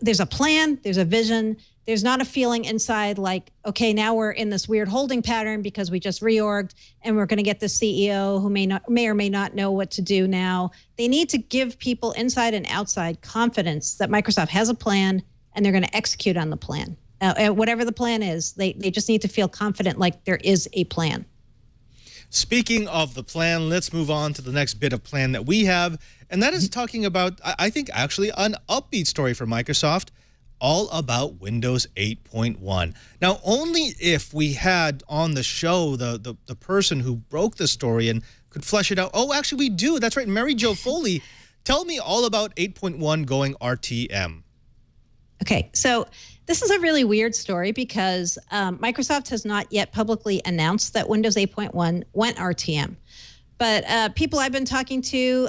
there's a plan, there's a vision. There's not a feeling inside like, okay, now we're in this weird holding pattern because we just reorged and we're going to get the CEO who may or may not know what to do now. They need to give people inside and outside confidence that Microsoft has a plan and they're going to execute on the plan. Whatever the plan is, they just need to feel confident like there is a plan.
Speaking of the plan, let's move on to the next bit of plan that we have, and that is talking about, I think, actually an upbeat story for Microsoft, all about Windows 8.1. Now, only if we had on the show the person who broke the story and could flesh it out. Oh, actually, we do. That's right. Mary Jo Foley, tell me all about 8.1 going RTM.
Okay, so this is a really weird story because Microsoft has not yet publicly announced that Windows 8.1 went RTM. But people I've been talking to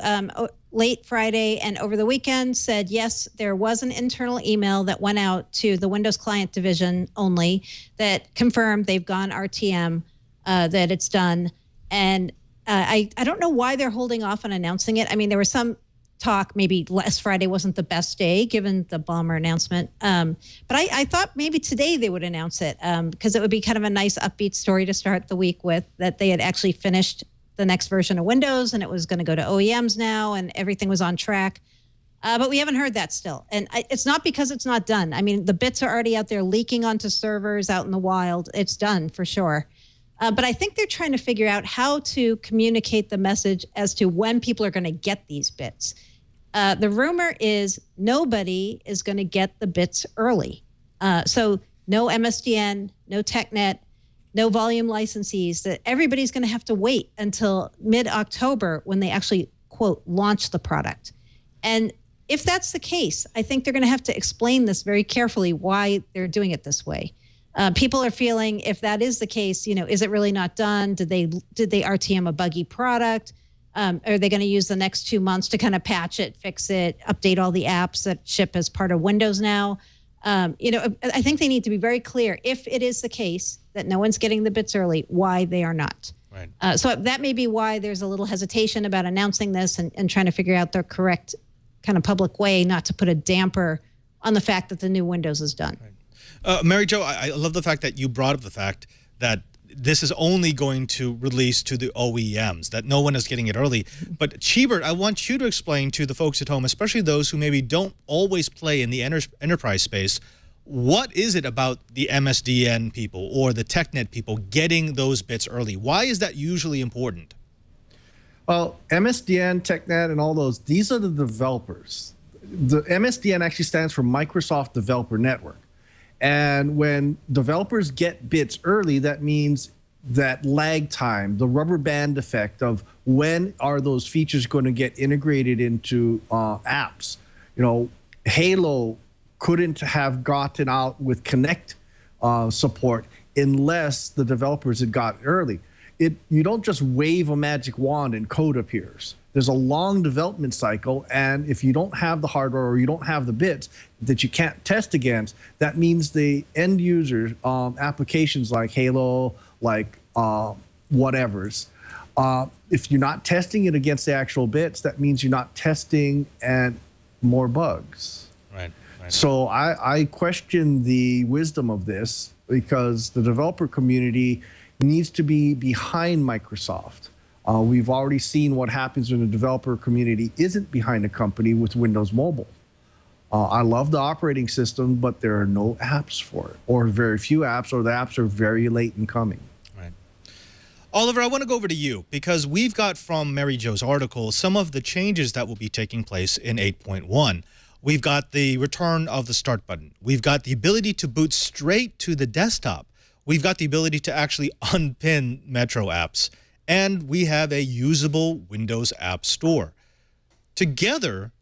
late Friday and over the weekend said, yes, there was an internal email that went out to the Windows Client division only that confirmed they've gone RTM, that it's done. And I don't know why they're holding off on announcing it. I mean, there was some talk maybe last Friday wasn't the best day given the Ballmer announcement. But I thought maybe today they would announce it because it would be kind of a nice upbeat story to start the week with, that they had actually finished the next version of Windows and it was going to go to OEMs now and everything was on track. But we haven't heard that still. And it's not because it's not done. I mean, the bits are already out there leaking onto servers out in the wild. It's done for sure. But I think they're trying to figure out how to communicate the message as to when people are going to get these bits. The rumor is nobody is going to get the bits early. So no MSDN, no TechNet, no volume licensees, that everybody's going to have to wait until mid-October when they actually, quote, launch the product. And if that's the case, I think they're going to have to explain this very carefully, why they're doing it this way. People are feeling, if that is the case, is it really not done? Did they RTM a buggy product? Are they going to use the next 2 months to kind of patch it, fix it, update all the apps that ship as part of Windows now? I think they need to be very clear, if it is the case that no one's getting the bits early, why they are not. Right. So that may be why there's a little hesitation about announcing this and trying to figure out the correct kind of public way not to put a damper on the fact that the new Windows is done. Right.
Mary Jo, I love the fact that you brought up the fact that this is only going to release to the OEMs, that no one is getting it early. But Chibert, I want you to explain to the folks at home, especially those who maybe don't always play in the enterprise space, what is it about the MSDN people or the TechNet people getting those bits early? Why is that usually important?
Well, MSDN, TechNet, and all those, these are the developers. The MSDN actually stands for Microsoft Developer Network. And when developers get bits early, that means that lag time, the rubber band effect of when are those features going to get integrated into apps. You know, Halo couldn't have gotten out with Connect support unless the developers had gotten early. You don't just wave a magic wand and code appears. There's a long development cycle, and if you don't have the hardware or you don't have the bits that you can't test against, that means the end user applications like Halo, like whatever's, if you're not testing it against the actual bits, that means you're not testing and more bugs.
Right.
So I question the wisdom of this, because the developer community needs to be behind Microsoft. We've already seen what happens when the developer community isn't behind a company with Windows Mobile. I love the operating system, but there are no apps for it, or very few apps, or the apps are very late in coming.
Right. Oliver, I want to go over to you, because we've got from Mary Jo's article some of the changes that will be taking place in 8.1. We've got the return of the start button. We've got the ability to boot straight to the desktop. We've got the ability to actually unpin Metro apps. And we have a usable Windows App Store. Together,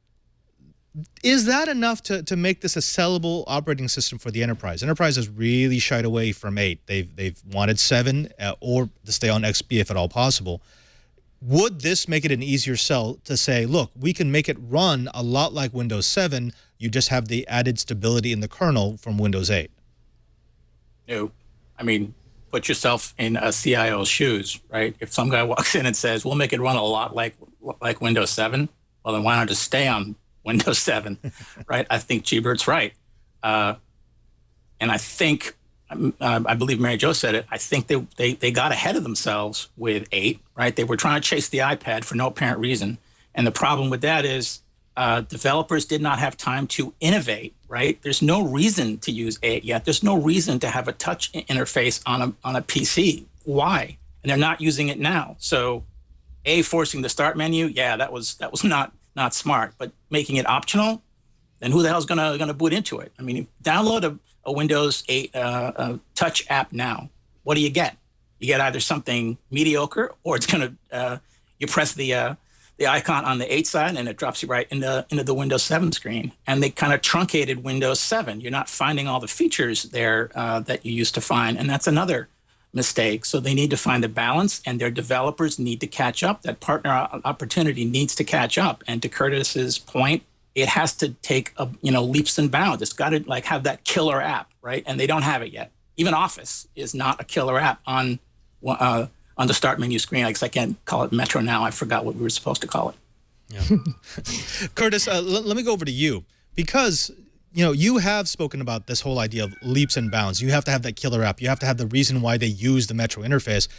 is that enough to make this a sellable operating system for the enterprise? Enterprise has really shied away from 8. They've wanted 7 or to stay on XP if at all possible. Would this make it an easier sell to say, look, we can make it run a lot like Windows 7, you just have the added stability in the kernel from Windows 8?
No. I mean, put yourself in a CIO's shoes, right? If some guy walks in and says, we'll make it run a lot like Windows 7, well, then why not just stay on Windows 7, right? I think Chibert's right. And I think, I believe Mary Jo said it, I think they got ahead of themselves with 8, right? They were trying to chase the iPad for no apparent reason. And the problem with that is developers did not have time to innovate, right? There's no reason to use 8 yet. There's no reason to have a touch interface on a PC. Why? And they're not using it now. So forcing the start menu, yeah, that was not smart. But making it optional, then who the hell's gonna boot into it? I mean, download a Windows 8 touch app now. What do you get? You get either something mediocre, or it's gonna you press the icon on the 8 side and it drops you right into the Windows 7 screen. And they kind of truncated Windows 7. You're not finding all the features there that you used to find, and that's another mistake. So they need to find a balance, and their developers need to catch up. That partner opportunity needs to catch up. And to Curtis's point, it has to take leaps and bounds. It's got to have that killer app, right? And they don't have it yet. Even Office is not a killer app on the start menu screen. I can't call it Metro now. I forgot what we were supposed to call it.
Yeah. Curtis, let me go over to you, because you have spoken about this whole idea of leaps and bounds. You have to have that killer app. You have to have the reason why they use the Metro interface.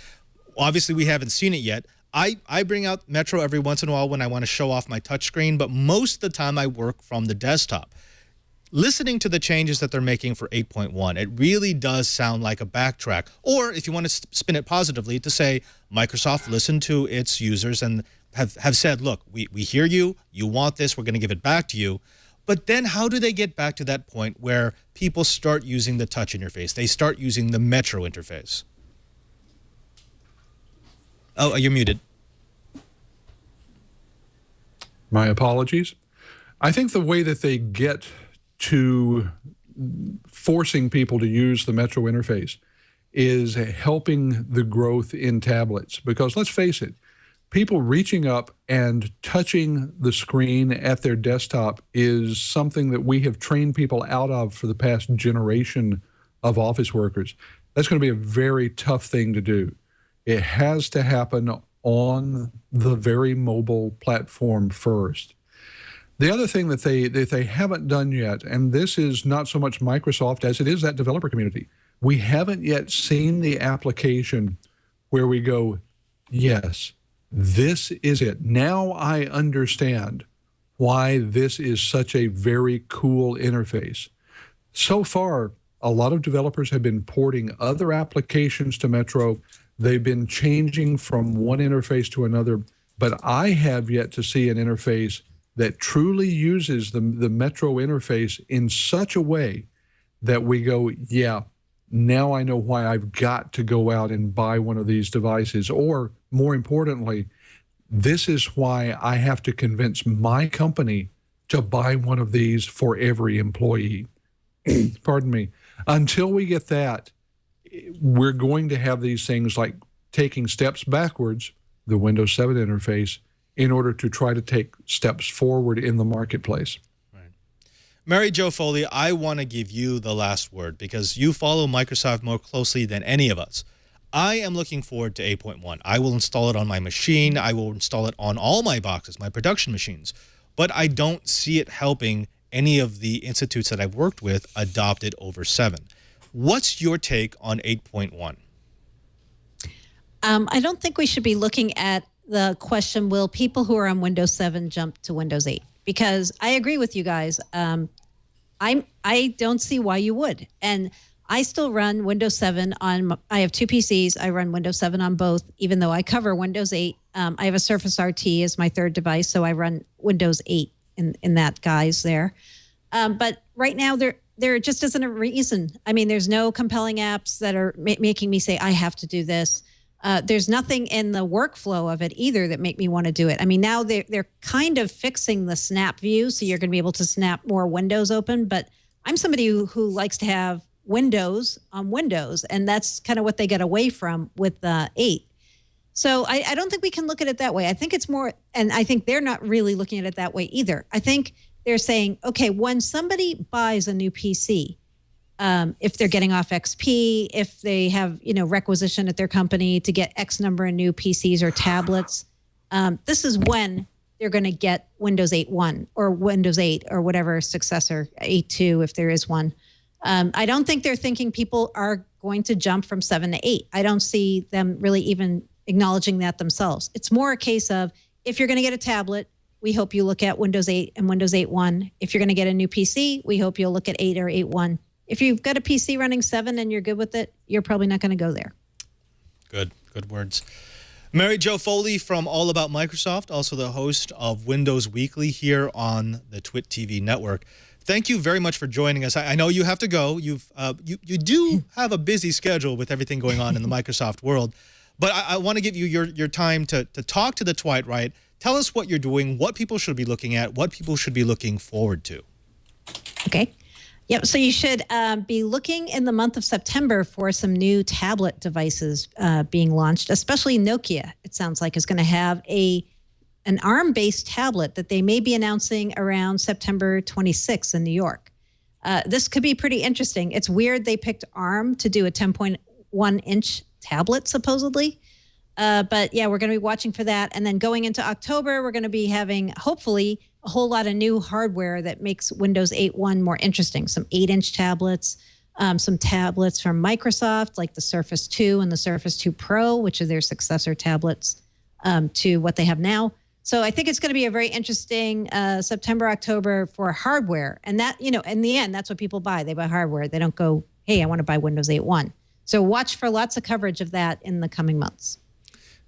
Obviously, we haven't seen it yet. I bring out Metro every once in a while when I want to show off my touchscreen, but most of the time I work from the desktop. Listening to the changes that they're making for 8.1, it really does sound like a backtrack. Or if you want to spin it positively, to say Microsoft listened to its users and have said, look, we hear you, you want this, we're going to give it back to you. But then how do they get back to that point where people start using the touch interface? They start using the Metro interface. Oh, you're muted.
My apologies. I think the way that they get to forcing people to use the Metro interface is helping the growth in tablets. Because let's face it, people reaching up and touching the screen at their desktop is something that we have trained people out of for the past generation of office workers. That's going to be a very tough thing to do. It has to happen on the very mobile platform first. The other thing that they haven't done yet, and this is not so much Microsoft as it is that developer community, we haven't yet seen the application where we go, yes, this is it. Now I understand why this is such a very cool interface. So far, a lot of developers have been porting other applications to Metro. They've been changing from one interface to another, but I have yet to see an interface that truly uses the Metro interface in such a way that we go, yeah, now I know why I've got to go out and buy one of these devices. Or more importantly, this is why I have to convince my company to buy one of these for every employee. Pardon me. Until we get that, we're going to have these things like taking steps backwards, the Windows 7 interface, in order to try to take steps forward in the marketplace.
Right. Mary Jo Foley, I want to give you the last word because you follow Microsoft more closely than any of us. I am looking forward to 8.1. I will install it on my machine. I will install it on all my boxes, my production machines. But I don't see it helping any of the institutes that I've worked with adopt it over 7. What's your take on 8.1?
I don't think we should be looking at the question, will people who are on Windows 7 jump to Windows 8? Because I agree with you guys. I don't see why you would. And I still run Windows 7 on, I have 2 PCs. I run Windows 7 on both, even though I cover Windows 8. I have a Surface RT as my 3rd device, so I run Windows 8 in that guise there. But right now, there just isn't a reason. I mean, there's no compelling apps that are making me say, I have to do this. There's nothing in the workflow of it either that make me want to do it. I mean, now they're kind of fixing the snap view, so you're going to be able to snap more windows open. But I'm somebody who likes to have Windows on Windows, and that's kind of what they get away from with 8. So I don't think we can look at it that way. I think it's more, and I think they're not really looking at it that way either. I think they're saying, okay, when somebody buys a new PC, if they're getting off XP, if they have, requisition at their company to get X number of new PCs or tablets, this is when they're going to get Windows 8.1 or Windows 8 or whatever successor, 8.2 if there is one. I don't think they're thinking people are going to jump from 7 to 8. I don't see them really even acknowledging that themselves. It's more a case of, if you're going to get a tablet, we hope you look at Windows 8 and Windows 8.1. If you're going to get a new PC, we hope you'll look at 8 or 8.1. If you've got a PC running 7 and you're good with it, you're probably not going to go there.
Good words. Mary Jo Foley from All About Microsoft, also the host of Windows Weekly here on the Twit TV network. Thank you very much for joining us. I know you have to go. You do have a busy schedule with everything going on in the Microsoft world, but I want to give you your time to talk to the Twite Right. Tell us what you're doing, what people should be looking at, what people should be looking forward to.
Okay. Yep. So you should be looking in the month of September for some new tablet devices being launched, especially Nokia, it sounds like, is going to have an ARM-based tablet that they may be announcing around September 26th in New York. This could be pretty interesting. It's weird they picked ARM to do a 10.1-inch tablet, supposedly. But yeah, we're going to be watching for that. And then going into October, we're going to be having, hopefully, a whole lot of new hardware that makes Windows 8.1 more interesting. Some 8-inch tablets, some tablets from Microsoft, like the Surface 2 and the Surface 2 Pro, which are their successor tablets to what they have now. So I think it's going to be a very interesting September, October for hardware. And that, in the end, that's what people buy. They buy hardware. They don't go, hey, I want to buy Windows 8.1. So watch for lots of coverage of that in the coming months.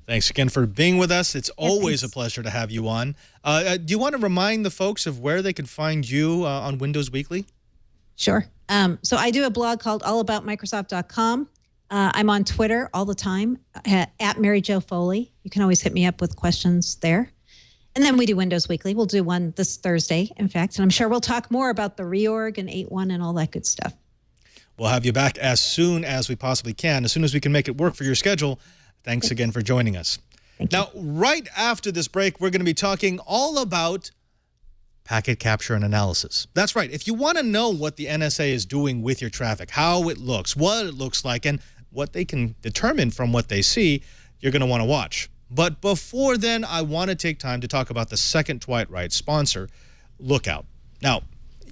Thanks again for being with us. It's always a pleasure to have you on. Do you want to remind the folks of where they can find you on Windows Weekly?
Sure. So I do a blog called allaboutmicrosoft.com. I'm on Twitter all the time, at Mary Jo Foley. You can always hit me up with questions there. And then we do Windows Weekly. We'll do one this Thursday, in fact. And I'm sure we'll talk more about the reorg and 8.1 and all that good stuff.
We'll have you back as soon as we possibly can, as soon as we can make it work for your schedule. Thanks again for joining us. Now, right after this break, we're going to be talking all about packet capture and analysis. That's right. If you want to know what the NSA is doing with your traffic, how it looks, what it looks like, and what they can determine from what they see, you're going to want to watch. But before then, I want to take time to talk about the second Twite Right sponsor, Lookout. Now,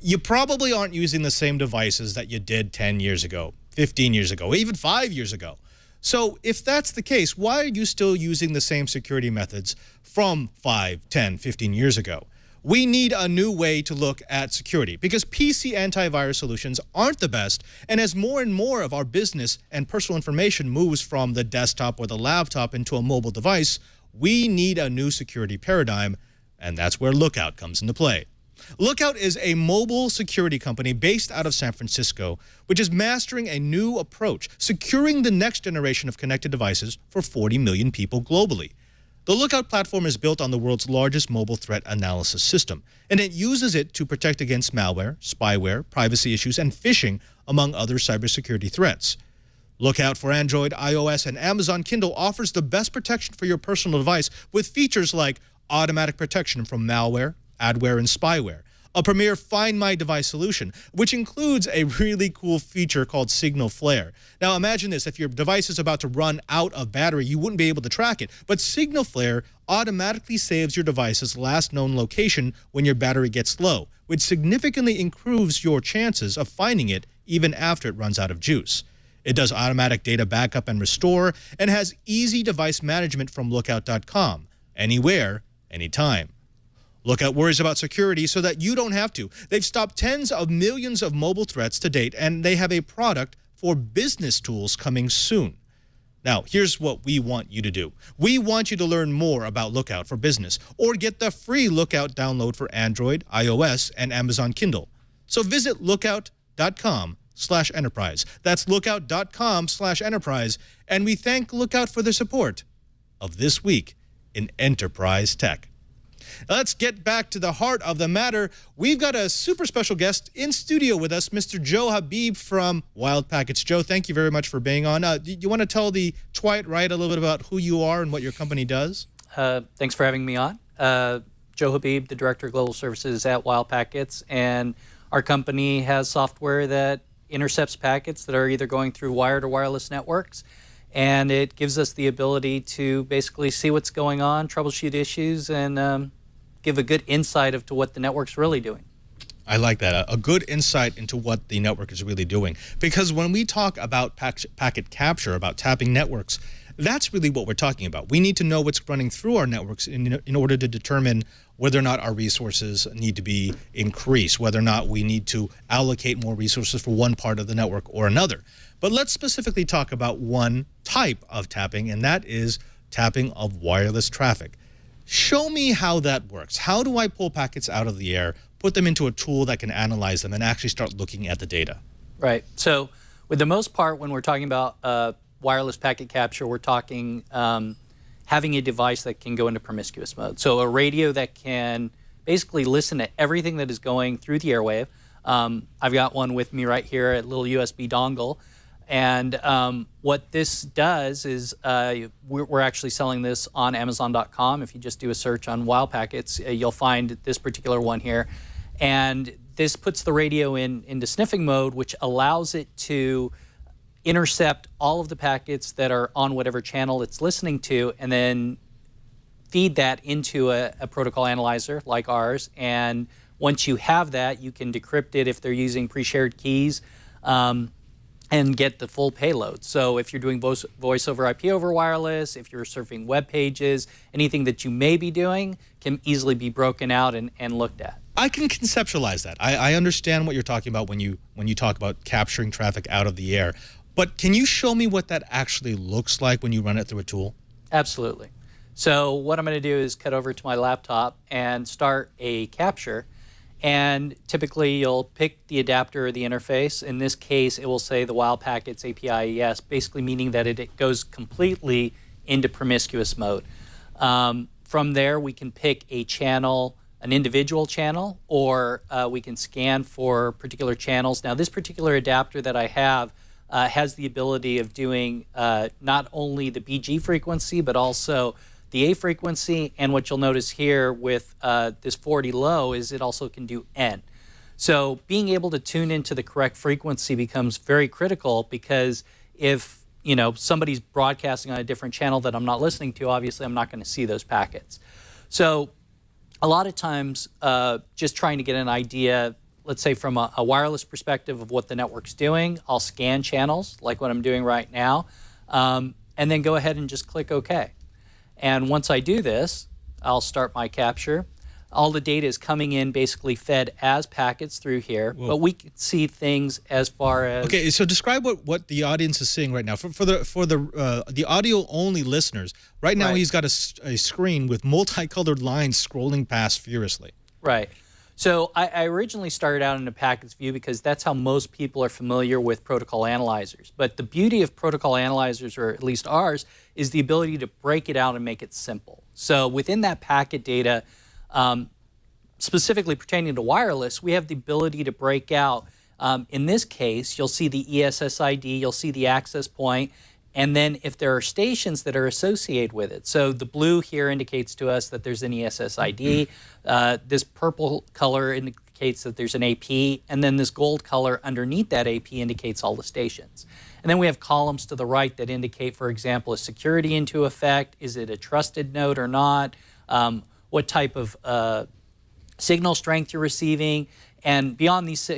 you probably aren't using the same devices that you did 10 years ago, 15 years ago, even 5 years ago. So if that's the case, why are you still using the same security methods from 5, 10, 15 years ago? We need a new way to look at security because PC antivirus solutions aren't the best, and as more and more of our business and personal information moves from the desktop or the laptop into a mobile device, we need a new security paradigm, and that's where Lookout comes into play. Lookout is a mobile security company based out of San Francisco, which is mastering a new approach, securing the next generation of connected devices for 40 million people globally. The Lookout platform is built on the world's largest mobile threat analysis system, and it uses it to protect against malware, spyware, privacy issues, and phishing, among other cybersecurity threats. Lookout for Android, iOS, and Amazon Kindle offers the best protection for your personal device with features like automatic protection from malware, adware, and spyware, a premier Find My Device solution, which includes a really cool feature called Signal Flare. Now imagine this, if your device is about to run out of battery, you wouldn't be able to track it, but Signal Flare automatically saves your device's last known location when your battery gets low, which significantly improves your chances of finding it even after it runs out of juice. It does automatic data backup and restore, and has easy device management from Lookout.com, anywhere, anytime. Lookout worries about security so that you don't have to. They've stopped tens of millions of mobile threats to date, and they have a product for business tools coming soon. Now, here's what we want you to do. We want you to learn more about Lookout for Business or get the free Lookout download for Android, iOS, and Amazon Kindle. So visit lookout.com/enterprise. That's lookout.com/enterprise. And we thank Lookout for their support of This Week in Enterprise Tech. Let's get back to the heart of the matter. We've got a super special guest in studio with us, Mr. Joe Habib from Wild Packets. Joe, thank you very much for being on. Do you want to tell the Twilight Right a little bit about who you are and what your company does?
Thanks for having me on. Joe Habib, the Director of Global Services at Wild Packets, and our company has software that intercepts packets that are either going through wired or wireless networks, and it gives us the ability to basically see what's going on, troubleshoot issues, and give a good insight into what the network's really doing.
I like that, a good insight into what the network is really doing. Because when we talk about packet capture, about tapping networks, that's really what we're talking about. We need to know what's running through our networks in order to determine whether or not our resources need to be increased, whether or not we need to allocate more resources for one part of the network or another. But let's specifically talk about one type of tapping, and that is tapping of wireless traffic. Show me how that works. How do I pull packets out of the air, put them into a tool that can analyze them, and actually start looking at the data?
Right. So with the most part, when we're talking about wireless packet capture, we're talking having a device that can go into promiscuous mode. So a radio that can basically listen to everything that is going through the airwave. I've got one with me right here, a little USB dongle. And what this does is we're actually selling this on Amazon.com. If you just do a search on Wild Packets, you'll find this particular one here. And this puts the radio into sniffing mode, which allows it to intercept all of the packets that are on whatever channel it's listening to, and then feed that into a protocol analyzer like ours. And once you have that, you can decrypt it if they're using pre-shared keys. And get the full payload. So if you're doing voice over IP over wireless, if you're surfing web pages, anything that you may be doing can easily be broken out and looked at.
I can conceptualize that. I understand what you're talking about when you talk about capturing traffic out of the air. But can you show me what that actually looks like when you run it through a tool?
Absolutely. So what I'm going to do is cut over to my laptop and start a capture. And typically you'll pick the adapter or the interface. In this case, it will say the Wild Packets API ES, basically meaning that it goes completely into promiscuous mode. From there, we can pick a channel, an individual channel, or we can scan for particular channels. Now, this particular adapter that I have has the ability of doing not only the BG frequency, but also the A frequency, and what you'll notice here with this 40 low is it also can do N. So being able to tune into the correct frequency becomes very critical, because if somebody's broadcasting on a different channel that I'm not listening to, obviously I'm not going to see those packets. So a lot of times just trying to get an idea, let's say from a wireless perspective of what the network's doing, I'll scan channels like what I'm doing right now, and then go ahead and just click OK. And once I do this, I'll start my capture. All the data is coming in basically fed as packets through here, but we can see things as far as...
Okay, so describe what the audience is seeing right now. For the audio-only listeners, right now he's got a screen with multicolored lines scrolling past furiously.
Right. So I originally started out in a packets view because that's how most people are familiar with protocol analyzers. But the beauty of protocol analyzers, or at least ours, is the ability to break it out and make it simple. So within that packet data, specifically pertaining to wireless, we have the ability to break out. In this case, you'll see the ESSID, you'll see the access point, and then if there are stations that are associated with it. So the blue here indicates to us that there's an ESSID. This purple color indicates that there's an AP, and then this gold color underneath that AP indicates all the stations. And then we have columns to the right that indicate, for example, is security into effect? Is it a trusted node or not? What type of signal strength you're receiving, and beyond these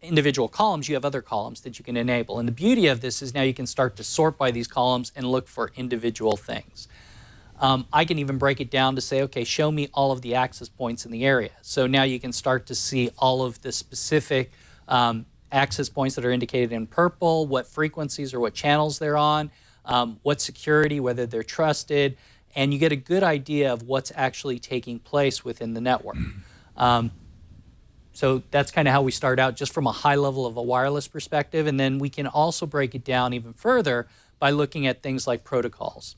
individual columns, you have other columns that you can enable. And the beauty of this is now you can start to sort by these columns and look for individual things. I can even break it down to say, okay, show me all of the access points in the area. So now you can start to see all of the specific access points that are indicated in purple, what frequencies or what channels they're on, what security, whether they're trusted, and you get a good idea of what's actually taking place within the network. So that's kind of how we start out, just from a high level of a wireless perspective, and then we can also break it down even further by looking at things like protocols.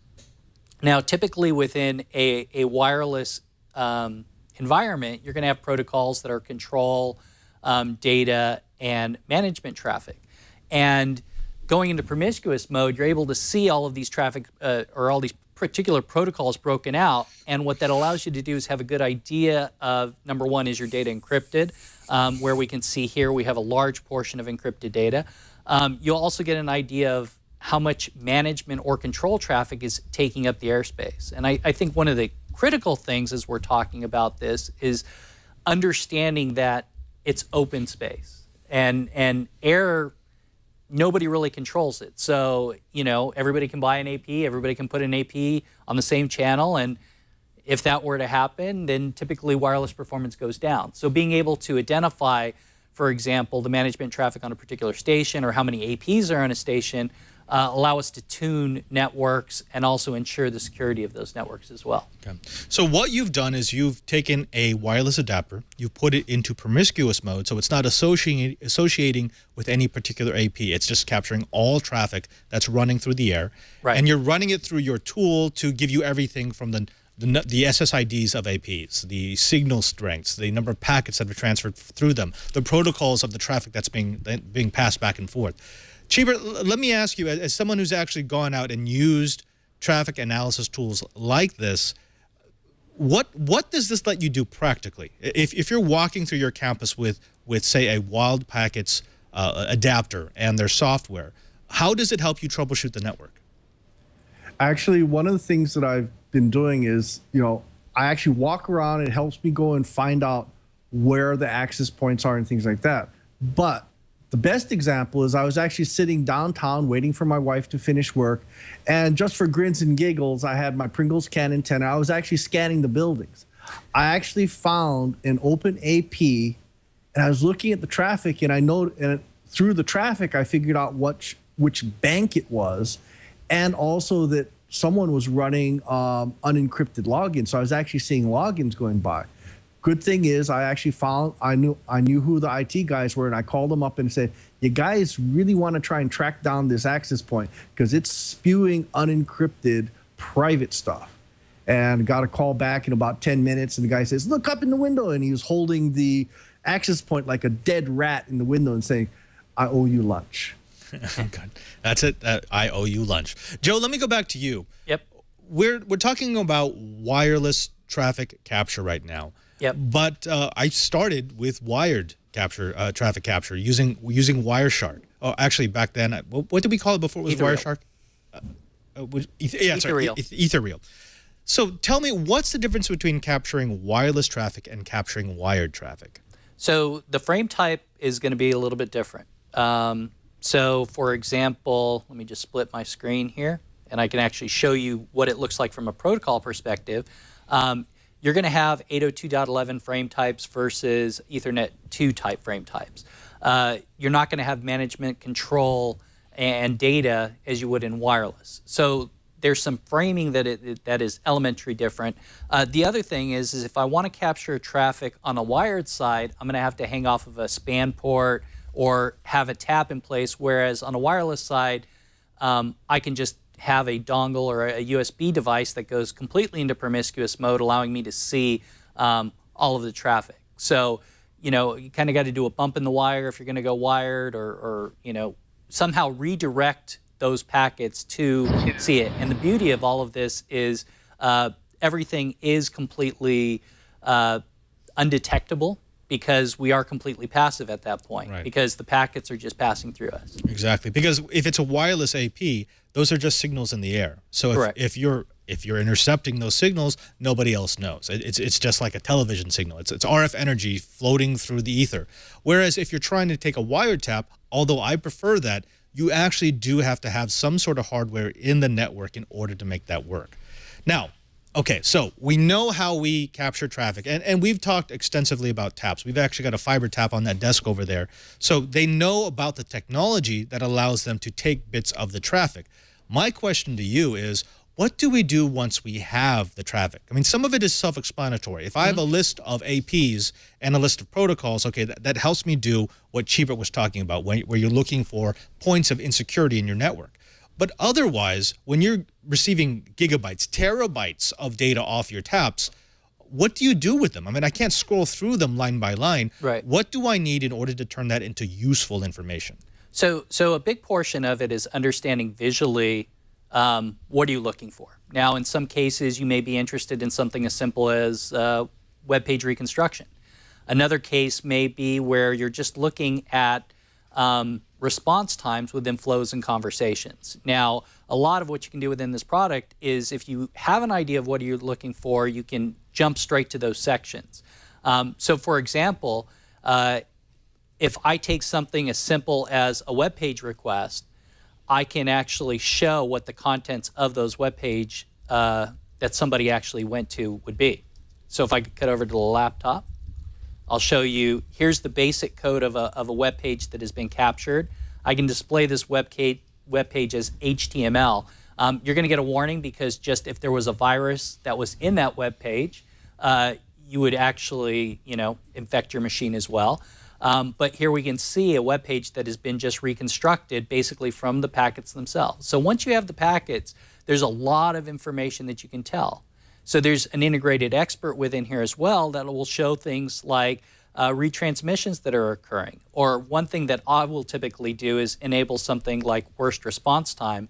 Now, typically within a wireless environment, you're going to have protocols that are control, data, and management traffic. And going into promiscuous mode, you're able to see all of these traffic or all these particular protocols broken out, and what that allows you to do is have a good idea of, number one, is your data encrypted, where we can see here we have a large portion of encrypted data. You'll also get an idea of how much management or control traffic is taking up the airspace. And I think one of the critical things as we're talking about this is understanding that it's open space, and air, nobody really controls it. So, you know, everybody can buy an AP, everybody can put an AP on the same channel, and if that were to happen, then typically wireless performance goes down. So being able to identify, for example, the management traffic on a particular station or how many APs are on a station allow us to tune networks and also ensure the security of those networks as well.
Okay. So what you've done is you've taken a wireless adapter, you've put it into promiscuous mode, so it's not associating with any particular AP. It's just capturing all traffic that's running through the air.
Right.
And you're running it through your tool to give you everything from the SSIDs of APs, the signal strengths, the number of packets that are transferred through them, the protocols of the traffic that's being passed back and forth. Cheever, let me ask you, as someone who's actually gone out and used traffic analysis tools like this, what does this let you do practically? If you're walking through your campus with say, a Wild Packets adapter and their software, how does it help you troubleshoot the network?
Actually, one of the things that I've been doing is, I actually walk around. It helps me go and find out where the access points are and things like that. But the best example is I was actually sitting downtown waiting for my wife to finish work. And just for grins and giggles, I had my Pringles can antenna. I was actually scanning the buildings. I actually found an open AP, and I was looking at the traffic, and and through the traffic, I figured out which bank it was, and also that someone was running unencrypted logins. So I was actually seeing logins going by. Good thing is I actually I knew who the IT guys were, and I called them up and said, you guys really want to try and track down this access point because it's spewing unencrypted private stuff. And got a call back in about 10 minutes, and the guy says, look up in the window, and he was holding the access point like a dead rat in the window and saying, I owe you lunch.
Good. That's it. I owe you lunch. Joe, let me go back to you.
Yep.
We're talking about wireless traffic capture right now.
Yep.
But I started with wired capture, traffic capture, using Wireshark. Oh, actually, back then, what did we call it before it was
Ethereal.
Wireshark? Ethereal. So tell me, what's the difference between capturing wireless traffic and capturing wired traffic?
So the frame type is going to be a little bit different. So for example, let me just split my screen here, and I can actually show you what it looks like from a protocol perspective. You're going to have 802.11 frame types versus Ethernet 2 type frame types. You're not going to have management control and data as you would in wireless. So there's some framing that is elementary different. The other thing is if I want to capture traffic on a wired side, I'm going to have to hang off of a span port or have a tap in place, whereas on a wireless side, I can just have a dongle or a USB device that goes completely into promiscuous mode, allowing me to see all of the traffic. So, you kind of got to do a bump in the wire if you're going to go wired, or somehow redirect those packets to see it. And the beauty of all of this is everything is completely undetectable, because we are completely passive at that point,
right,
because the packets are just passing through us.
Exactly, because if it's a wireless AP, those are just signals in the air. So if you're intercepting those signals, nobody else knows. It's just like a television signal. It's RF energy floating through the ether. Whereas if you're trying to take a wiretap, although I prefer that, you actually do have to have some sort of hardware in the network in order to make that work. Now, okay, so we know how we capture traffic, and we've talked extensively about taps. We've actually got a fiber tap on that desk over there. So they know about the technology that allows them to take bits of the traffic. My question to you is, what do we do once we have the traffic? I mean, some of it is self-explanatory. If I have a list of APs and a list of protocols, okay, that helps me do what Cheebert was talking about, where you're looking for points of insecurity in your network. But otherwise, when you're receiving gigabytes, terabytes of data off your taps, what do you do with them? I mean, I can't scroll through them line by line.
Right.
What do I need in order to turn that into useful information?
So a big portion of it is understanding visually what are you looking for. Now, in some cases, you may be interested in something as simple as web page reconstruction. Another case may be where you're just looking at response times within flows and conversations. Now, a lot of what you can do within this product is if you have an idea of what you're looking for, you can jump straight to those sections. So for example, if I take something as simple as a web page request, I can actually show what the contents of those web page that somebody actually went to would be. So if I could cut over to the laptop, I'll show you, here's the basic code of a web page that has been captured. I can display this web page as HTML. You're going to get a warning because just if there was a virus that was in that web page, you would actually, infect your machine as well. But here we can see a web page that has been just reconstructed basically from the packets themselves. So once you have the packets, there's a lot of information that you can tell. So there's an integrated expert within here as well that will show things like retransmissions that are occurring. Or one thing that I will typically do is enable something like worst response time,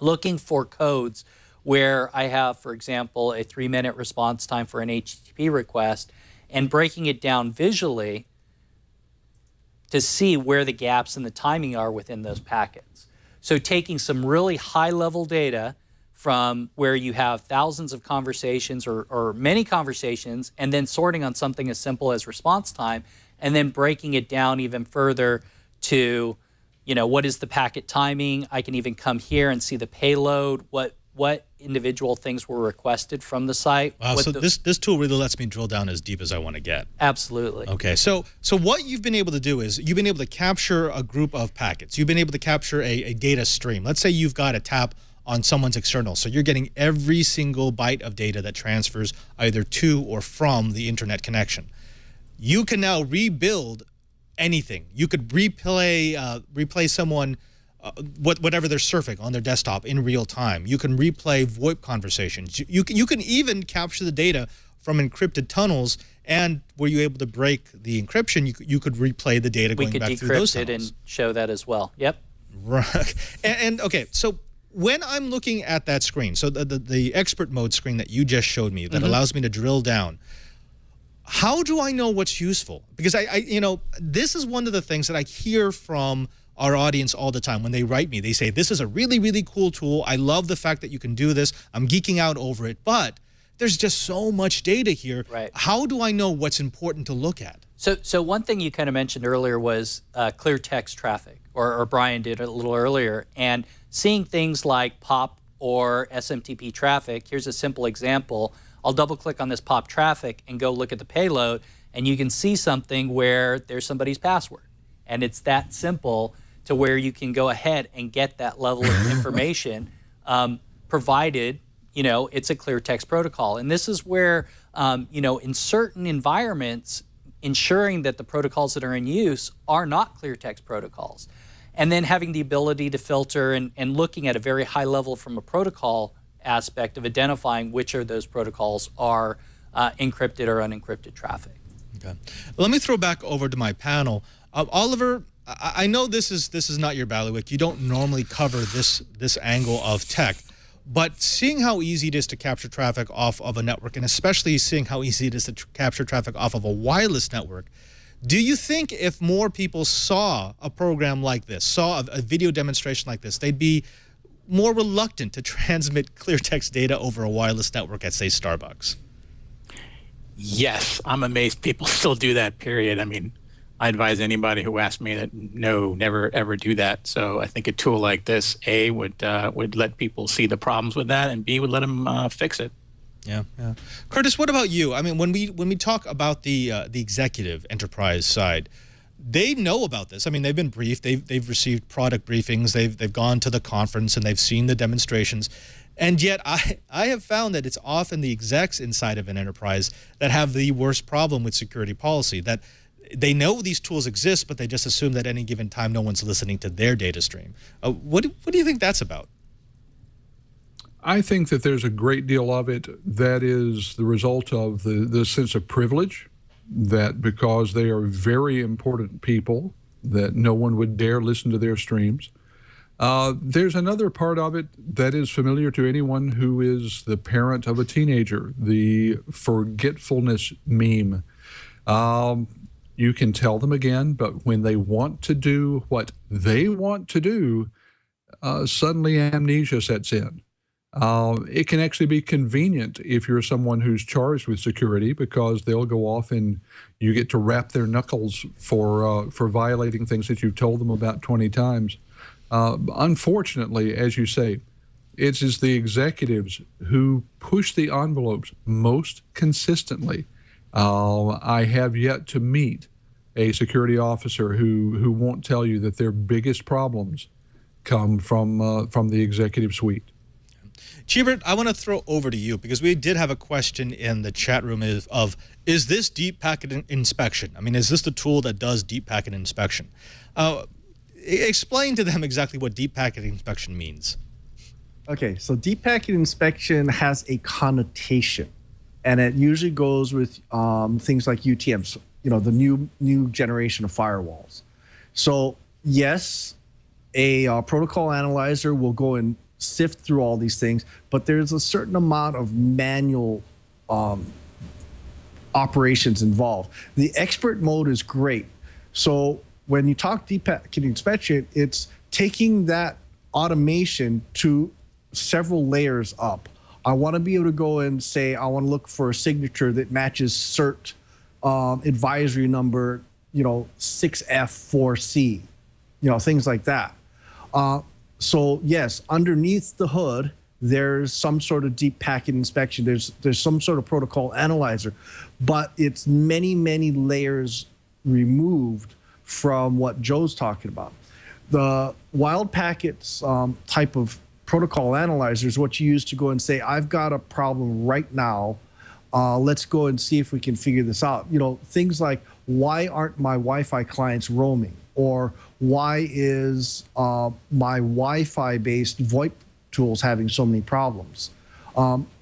looking for codes where I have, for example, a 3-minute response time for an HTTP request and breaking it down visually to see where the gaps in the timing are within those packets. So taking some really high-level data from where you have thousands of conversations or many conversations, and then sorting on something as simple as response time, and then breaking it down even further to, what is the packet timing? I can even come here and see the payload, what individual things were requested from the site.
Wow, so this tool really lets me drill down as deep as I want to get.
Absolutely.
Okay, so what you've been able to do is you've been able to capture a group of packets. You've been able to capture a data stream. Let's say you've got a tap on someone's external, so you're getting every single byte of data that transfers either to or from the internet connection. You can now rebuild anything. You could replay someone, whatever they're surfing on their desktop in real time. You can replay VoIP conversations. You can even capture the data from encrypted tunnels, and were you able to break the encryption, you could replay the data going back through those tunnels.
We could decrypt it and show that as well. Yep.
Right. And okay, so when I'm looking at that screen, so the expert mode screen that you just showed me that allows me to drill down, how do I know what's useful? Because I this is one of the things that I hear from our audience all the time when they write me. They say, this is a really, really cool tool. I love the fact that you can do this. I'm geeking out over it, but there's just so much data here.
Right.
How do I know what's important to look at?
So one thing you kind of mentioned earlier was clear text traffic, or Brian did a little earlier, and seeing things like POP or SMTP traffic. Here's a simple example. I'll double click on this POP traffic and go look at the payload, and you can see something where there's somebody's password. And it's that simple to where you can go ahead and get that level of information, provided, you know, it's a clear text protocol. And this is where, you know, in certain environments, ensuring that the protocols that are in use are not clear text protocols. And then having the ability to filter and looking at a very high level from a protocol aspect of identifying which of those protocols are encrypted or unencrypted traffic.
Okay. Let me throw back over to my panel. Oliver, I know this is not your bailiwick. You don't normally cover this angle of tech, but seeing how easy it is to capture traffic off of a network, and especially seeing how easy it is to capture traffic off of a wireless network, do you think if more people saw a program like this, saw a video demonstration like this, they'd be more reluctant to transmit clear text data over a wireless network at, say, Starbucks?
Yes, I'm amazed people still do that, period. I mean, I advise anybody who asks me that, no, never ever do that. So I think a tool like this, A, would let people see the problems with that, and B, would let them fix it.
Yeah, yeah. Curtis, what about you? I mean, when we talk about the executive enterprise side, they know about this. I mean, they've been briefed. They've received product briefings. They've gone to the conference and they've seen the demonstrations. And yet, I have found that it's often the execs inside of an enterprise that have the worst problem with security policy. That they know these tools exist, but they just assume that at any given time no one's listening to their data stream. What do you think that's about?
I think that there's a great deal of it that is the result of the sense of privilege, that because they are very important people, that no one would dare listen to their streams. There's another part of it that is familiar to anyone who is the parent of a teenager, the forgetfulness meme. You can tell them again, but when they want to do what they want to do, suddenly amnesia sets in. It can actually be convenient if you're someone who's charged with security, because they'll go off and you get to wrap their knuckles for violating things that you've told them about 20 times. Unfortunately, as you say, it is the executives who push the envelopes most consistently. I have yet to meet a security officer who won't tell you that their biggest problems come from the executive suite.
Chibert, I want to throw over to you because we did have a question in the chat room is this deep packet inspection? I mean, is this the tool that does deep packet inspection? Explain to them exactly what deep packet inspection means.
Okay, so deep packet inspection has a connotation, and it usually goes with things like UTMs, you know, the new generation of firewalls. So yes, a protocol analyzer will go and sift through all these things, but there's a certain amount of manual operations involved. The expert mode is great. So when you talk deep packet inspection, it's taking that automation to several layers up. I want to be able to go and say, I want to look for a signature that matches CERT advisory number, you know, 6F4C, you know, things like that. So yes, underneath the hood, there's some sort of deep packet inspection. There's some sort of protocol analyzer, but it's many, many layers removed from what Joe's talking about. The wild packets type of protocol analyzer is what you use to go and say, I've got a problem right now. Let's go and see if we can figure this out. You know, things like, why aren't my Wi-Fi clients roaming? Or why is my Wi-Fi based VoIP tools having so many problems?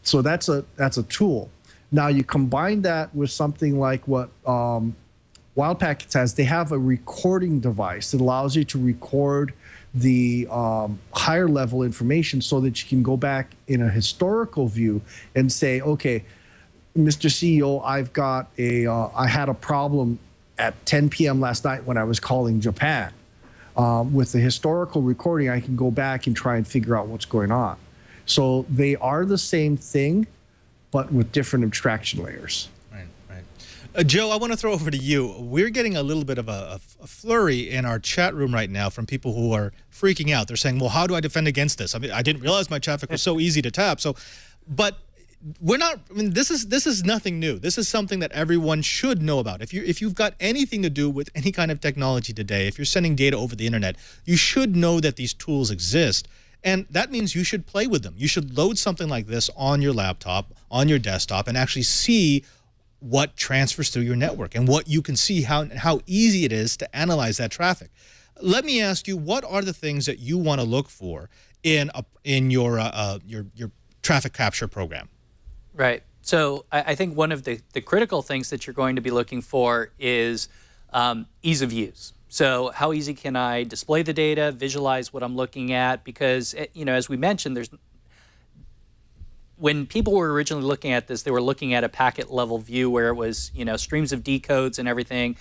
So that's a tool. Now you combine that with something like what Wild Packets has. They have a recording device that allows you to record the higher level information so that you can go back in a historical view and say, okay, Mr. CEO, I had a problem at 10 p.m. last night when I was calling Japan. With the historical recording, I can go back and try and figure out what's going on. So they are the same thing, but with different abstraction layers.
Right, right. Joe, I want to throw over to you. We're getting a little bit of a flurry in our chat room right now from people who are freaking out. They're saying, well, how do I defend against this? I mean, I didn't realize my traffic was so easy to tap. So, but we're not, I mean, this is nothing new. This is something that everyone should know about. If you've got anything to do with any kind of technology today, if you're sending data over the internet, you should know that these tools exist. And that means you should play with them. You should load something like this on your laptop, on your desktop, and actually see what transfers through your network and what you can see, how easy it is to analyze that traffic. Let me ask you, what are the things that you want to look for in your traffic capture program?
Right. So I think one of the critical things that you're going to be looking for is ease of use. So how easy can I display the data, visualize what I'm looking at? Because, you know, as we mentioned, when people were originally looking at this, they were looking at a packet level view where it was, you know, streams of decodes and everything.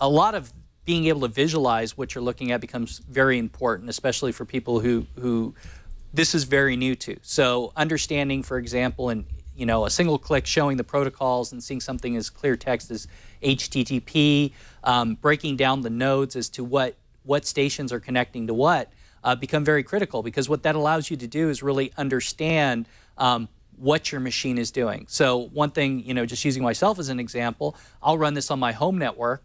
A lot of being able to visualize what you're looking at becomes very important, especially for people who this is very new to. So understanding, for example, and you know, a single click showing the protocols and seeing something as clear text as HTTP, breaking down the nodes as to what stations are connecting to what, become very critical, because what that allows you to do is really understand what your machine is doing. So one thing, you know, just using myself as an example, I'll run this on my home network,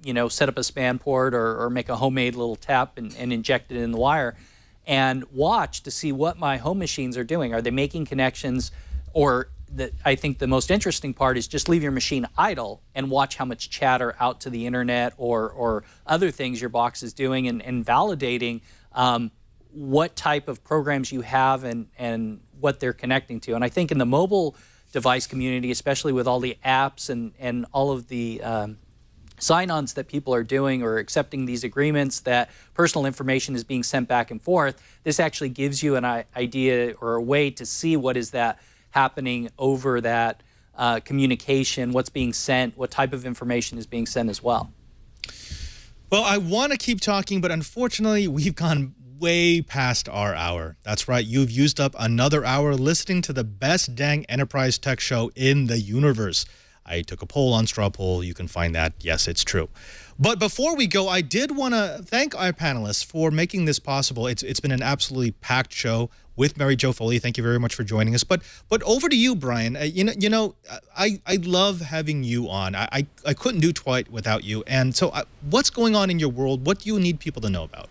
you know, set up a span port or make a homemade little tap and inject it in the wire and watch to see what my home machines are doing. Are they making connections? Or I think the most interesting part is just leave your machine idle and watch how much chatter out to the internet or other things your box is doing and validating what type of programs you have and what they're connecting to. And I think in the mobile device community, especially with all the apps and all of the sign-ons that people are doing or accepting these agreements that personal information is being sent back and forth, this actually gives you an idea or a way to see what is that happening over that communication, what's being sent, what type of information is being sent as well.
Well, I want to keep talking, but unfortunately, we've gone way past our hour. That's right. You've used up another hour listening to the best dang enterprise tech show in the universe. I took a poll on Straw Poll. You can find that. Yes, it's true. But before we go, I did want to thank our panelists for making this possible. It's been an absolutely packed show with Mary Jo Foley. Thank you very much for joining us. But over to you, Brian. You know, I love having you on. I couldn't do Twite without you. And so what's going on in your world? What do you need people to know about?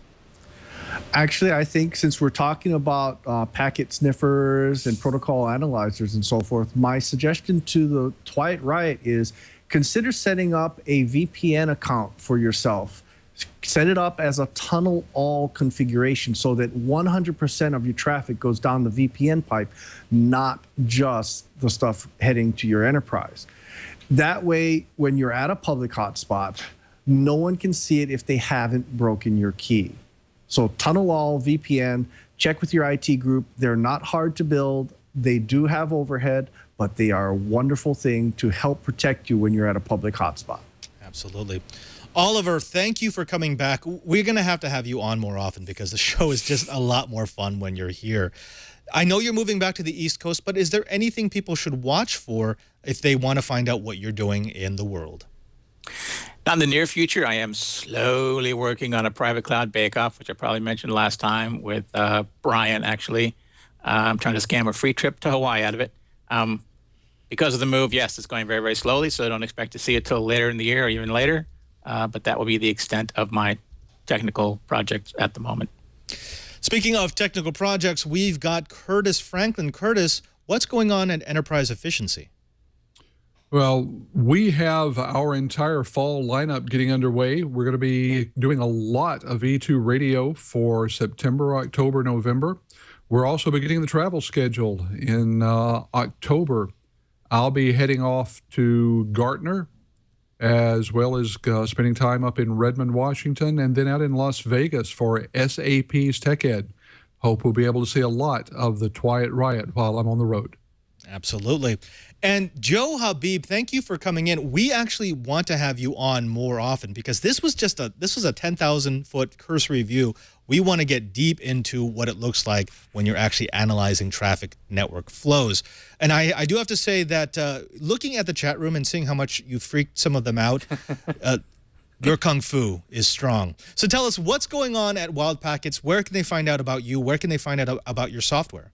Actually, I think since we're talking about packet sniffers and protocol analyzers and so forth, my suggestion to the Twite Riot is consider setting up a VPN account for yourself. Set it up as a tunnel all configuration so that 100% of your traffic goes down the VPN pipe, not just the stuff heading to your enterprise. That way, when you're at a public hotspot, no one can see it if they haven't broken your key. So tunnel all VPN, check with your IT group. They're not hard to build. They do have overhead, but they are a wonderful thing to help protect you when you're at a public hotspot.
Absolutely. Oliver, thank you for coming back. We're going to have you on more often because the show is just a lot more fun when you're here. I know you're moving back to the East Coast, but is there anything people should watch for if they want to find out what you're doing in the world?
Not in the near future. I am slowly working on a private cloud bake-off, which I probably mentioned last time with Brian, actually. I'm trying to scam a free trip to Hawaii out of it. Because of the move, yes, it's going very, very slowly, so I don't expect to see it till later in the year or even later. But that will be the extent of my technical projects at the moment.
Speaking of technical projects, we've got Curtis Franklin. Curtis, what's going on at Enterprise Efficiency?
Well, we have our entire fall lineup getting underway. We're going to be doing a lot of E2 radio for September, October, November. We're also beginning the travel schedule in October. I'll be heading off to Gartner, as well as spending time up in Redmond, Washington, and then out in Las Vegas for SAP's Tech Ed. Hope we'll be able to see a lot of the Twite Riot while I'm on the road.
Absolutely. And Joe Habib, thank you for coming in. We actually want to have you on more often because this was a 10,000-foot cursory view. We want to get deep into what it looks like when you're actually analyzing traffic network flows. And I do have to say that looking at the chat room and seeing how much you freaked some of them out, your kung fu is strong. So tell us what's going on at Wild Packets. Where can they find out about you? Where can they find out about your software?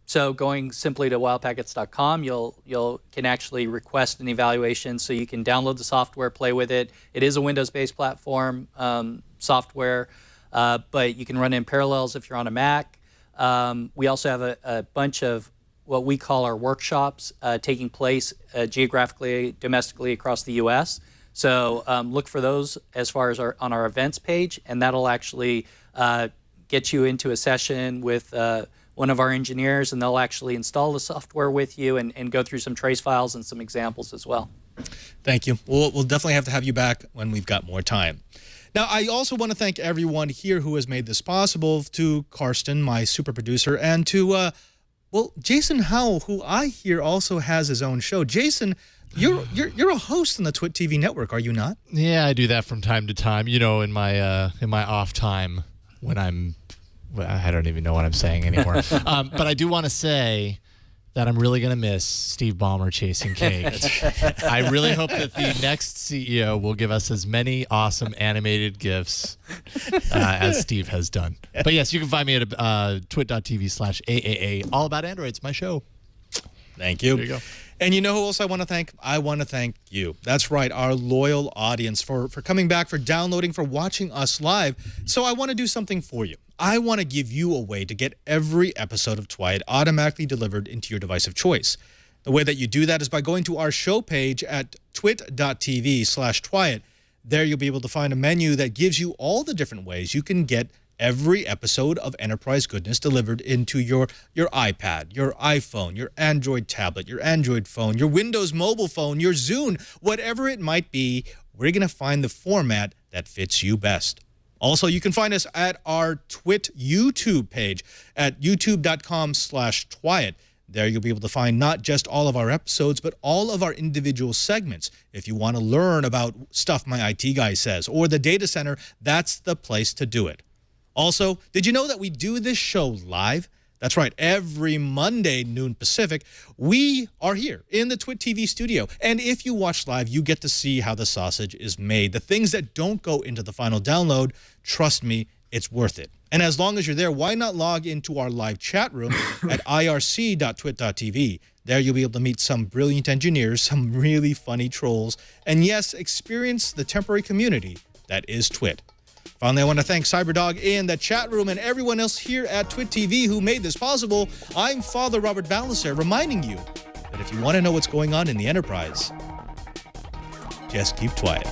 So going simply to wildpackets.com, you can actually request an evaluation, so you can download the software, play with it. It is a Windows-based platform software, but you can run it in parallels if you're on a Mac. We also have a bunch of what we call our workshops taking place geographically, domestically across the U.S. So look for those as far as on our events page, and that'll actually get you into a session with one of our engineers, and they'll actually install the software with you and go through some trace files and some examples as well.
Thank you. We'll definitely have to have you back when we've got more time. Now, I also want to thank everyone here who has made this possible, to Karsten, my super producer, and to, Jason Howell, who I hear also has his own show. Jason, you're a host on the Twit TV network, are you not?
Yeah, I do that from time to time, in my off time when I don't even know what I'm saying anymore. But I do want to say that I'm really going to miss Steve Ballmer chasing cake. I really hope that the next CEO will give us as many awesome animated GIFs as Steve has done. But yes, you can find me at twit.tv/AAA. All About Android. It's my show.
Thank you.
There you go.
And you know who else I want to thank? I want to thank you. That's right, our loyal audience for coming back, for downloading, for watching us live. So I want to do something for you. I want to give you a way to get every episode of Twiat automatically delivered into your device of choice. The way that you do that is by going to our show page at twit.tv/Twiat. There you'll be able to find a menu that gives you all the different ways you can get every episode of Enterprise Goodness delivered into your iPad, your iPhone, your Android tablet, your Android phone, your Windows mobile phone, your Zune, whatever it might be. We're going to find the format that fits you best. Also, you can find us at our Twit YouTube page at youtube.com/Twiat. There you'll be able to find not just all of our episodes, but all of our individual segments. If you want to learn about stuff my IT guy says or the data center, that's the place to do it. Also, did you know that we do this show live? That's right, every Monday, noon Pacific, we are here in the Twit TV studio. And if you watch live, you get to see how the sausage is made. The things that don't go into the final download, trust me, it's worth it. And as long as you're there, why not log into our live chat room at irc.twit.tv. There you'll be able to meet some brilliant engineers, some really funny trolls, and yes, experience the temporary community that is Twit. Finally, I want to thank Cyberdog in the chat room and everyone else here at Twit TV who made this possible. I'm Father Robert Balliser, reminding you that if you want to know what's going on in the Enterprise, just keep quiet.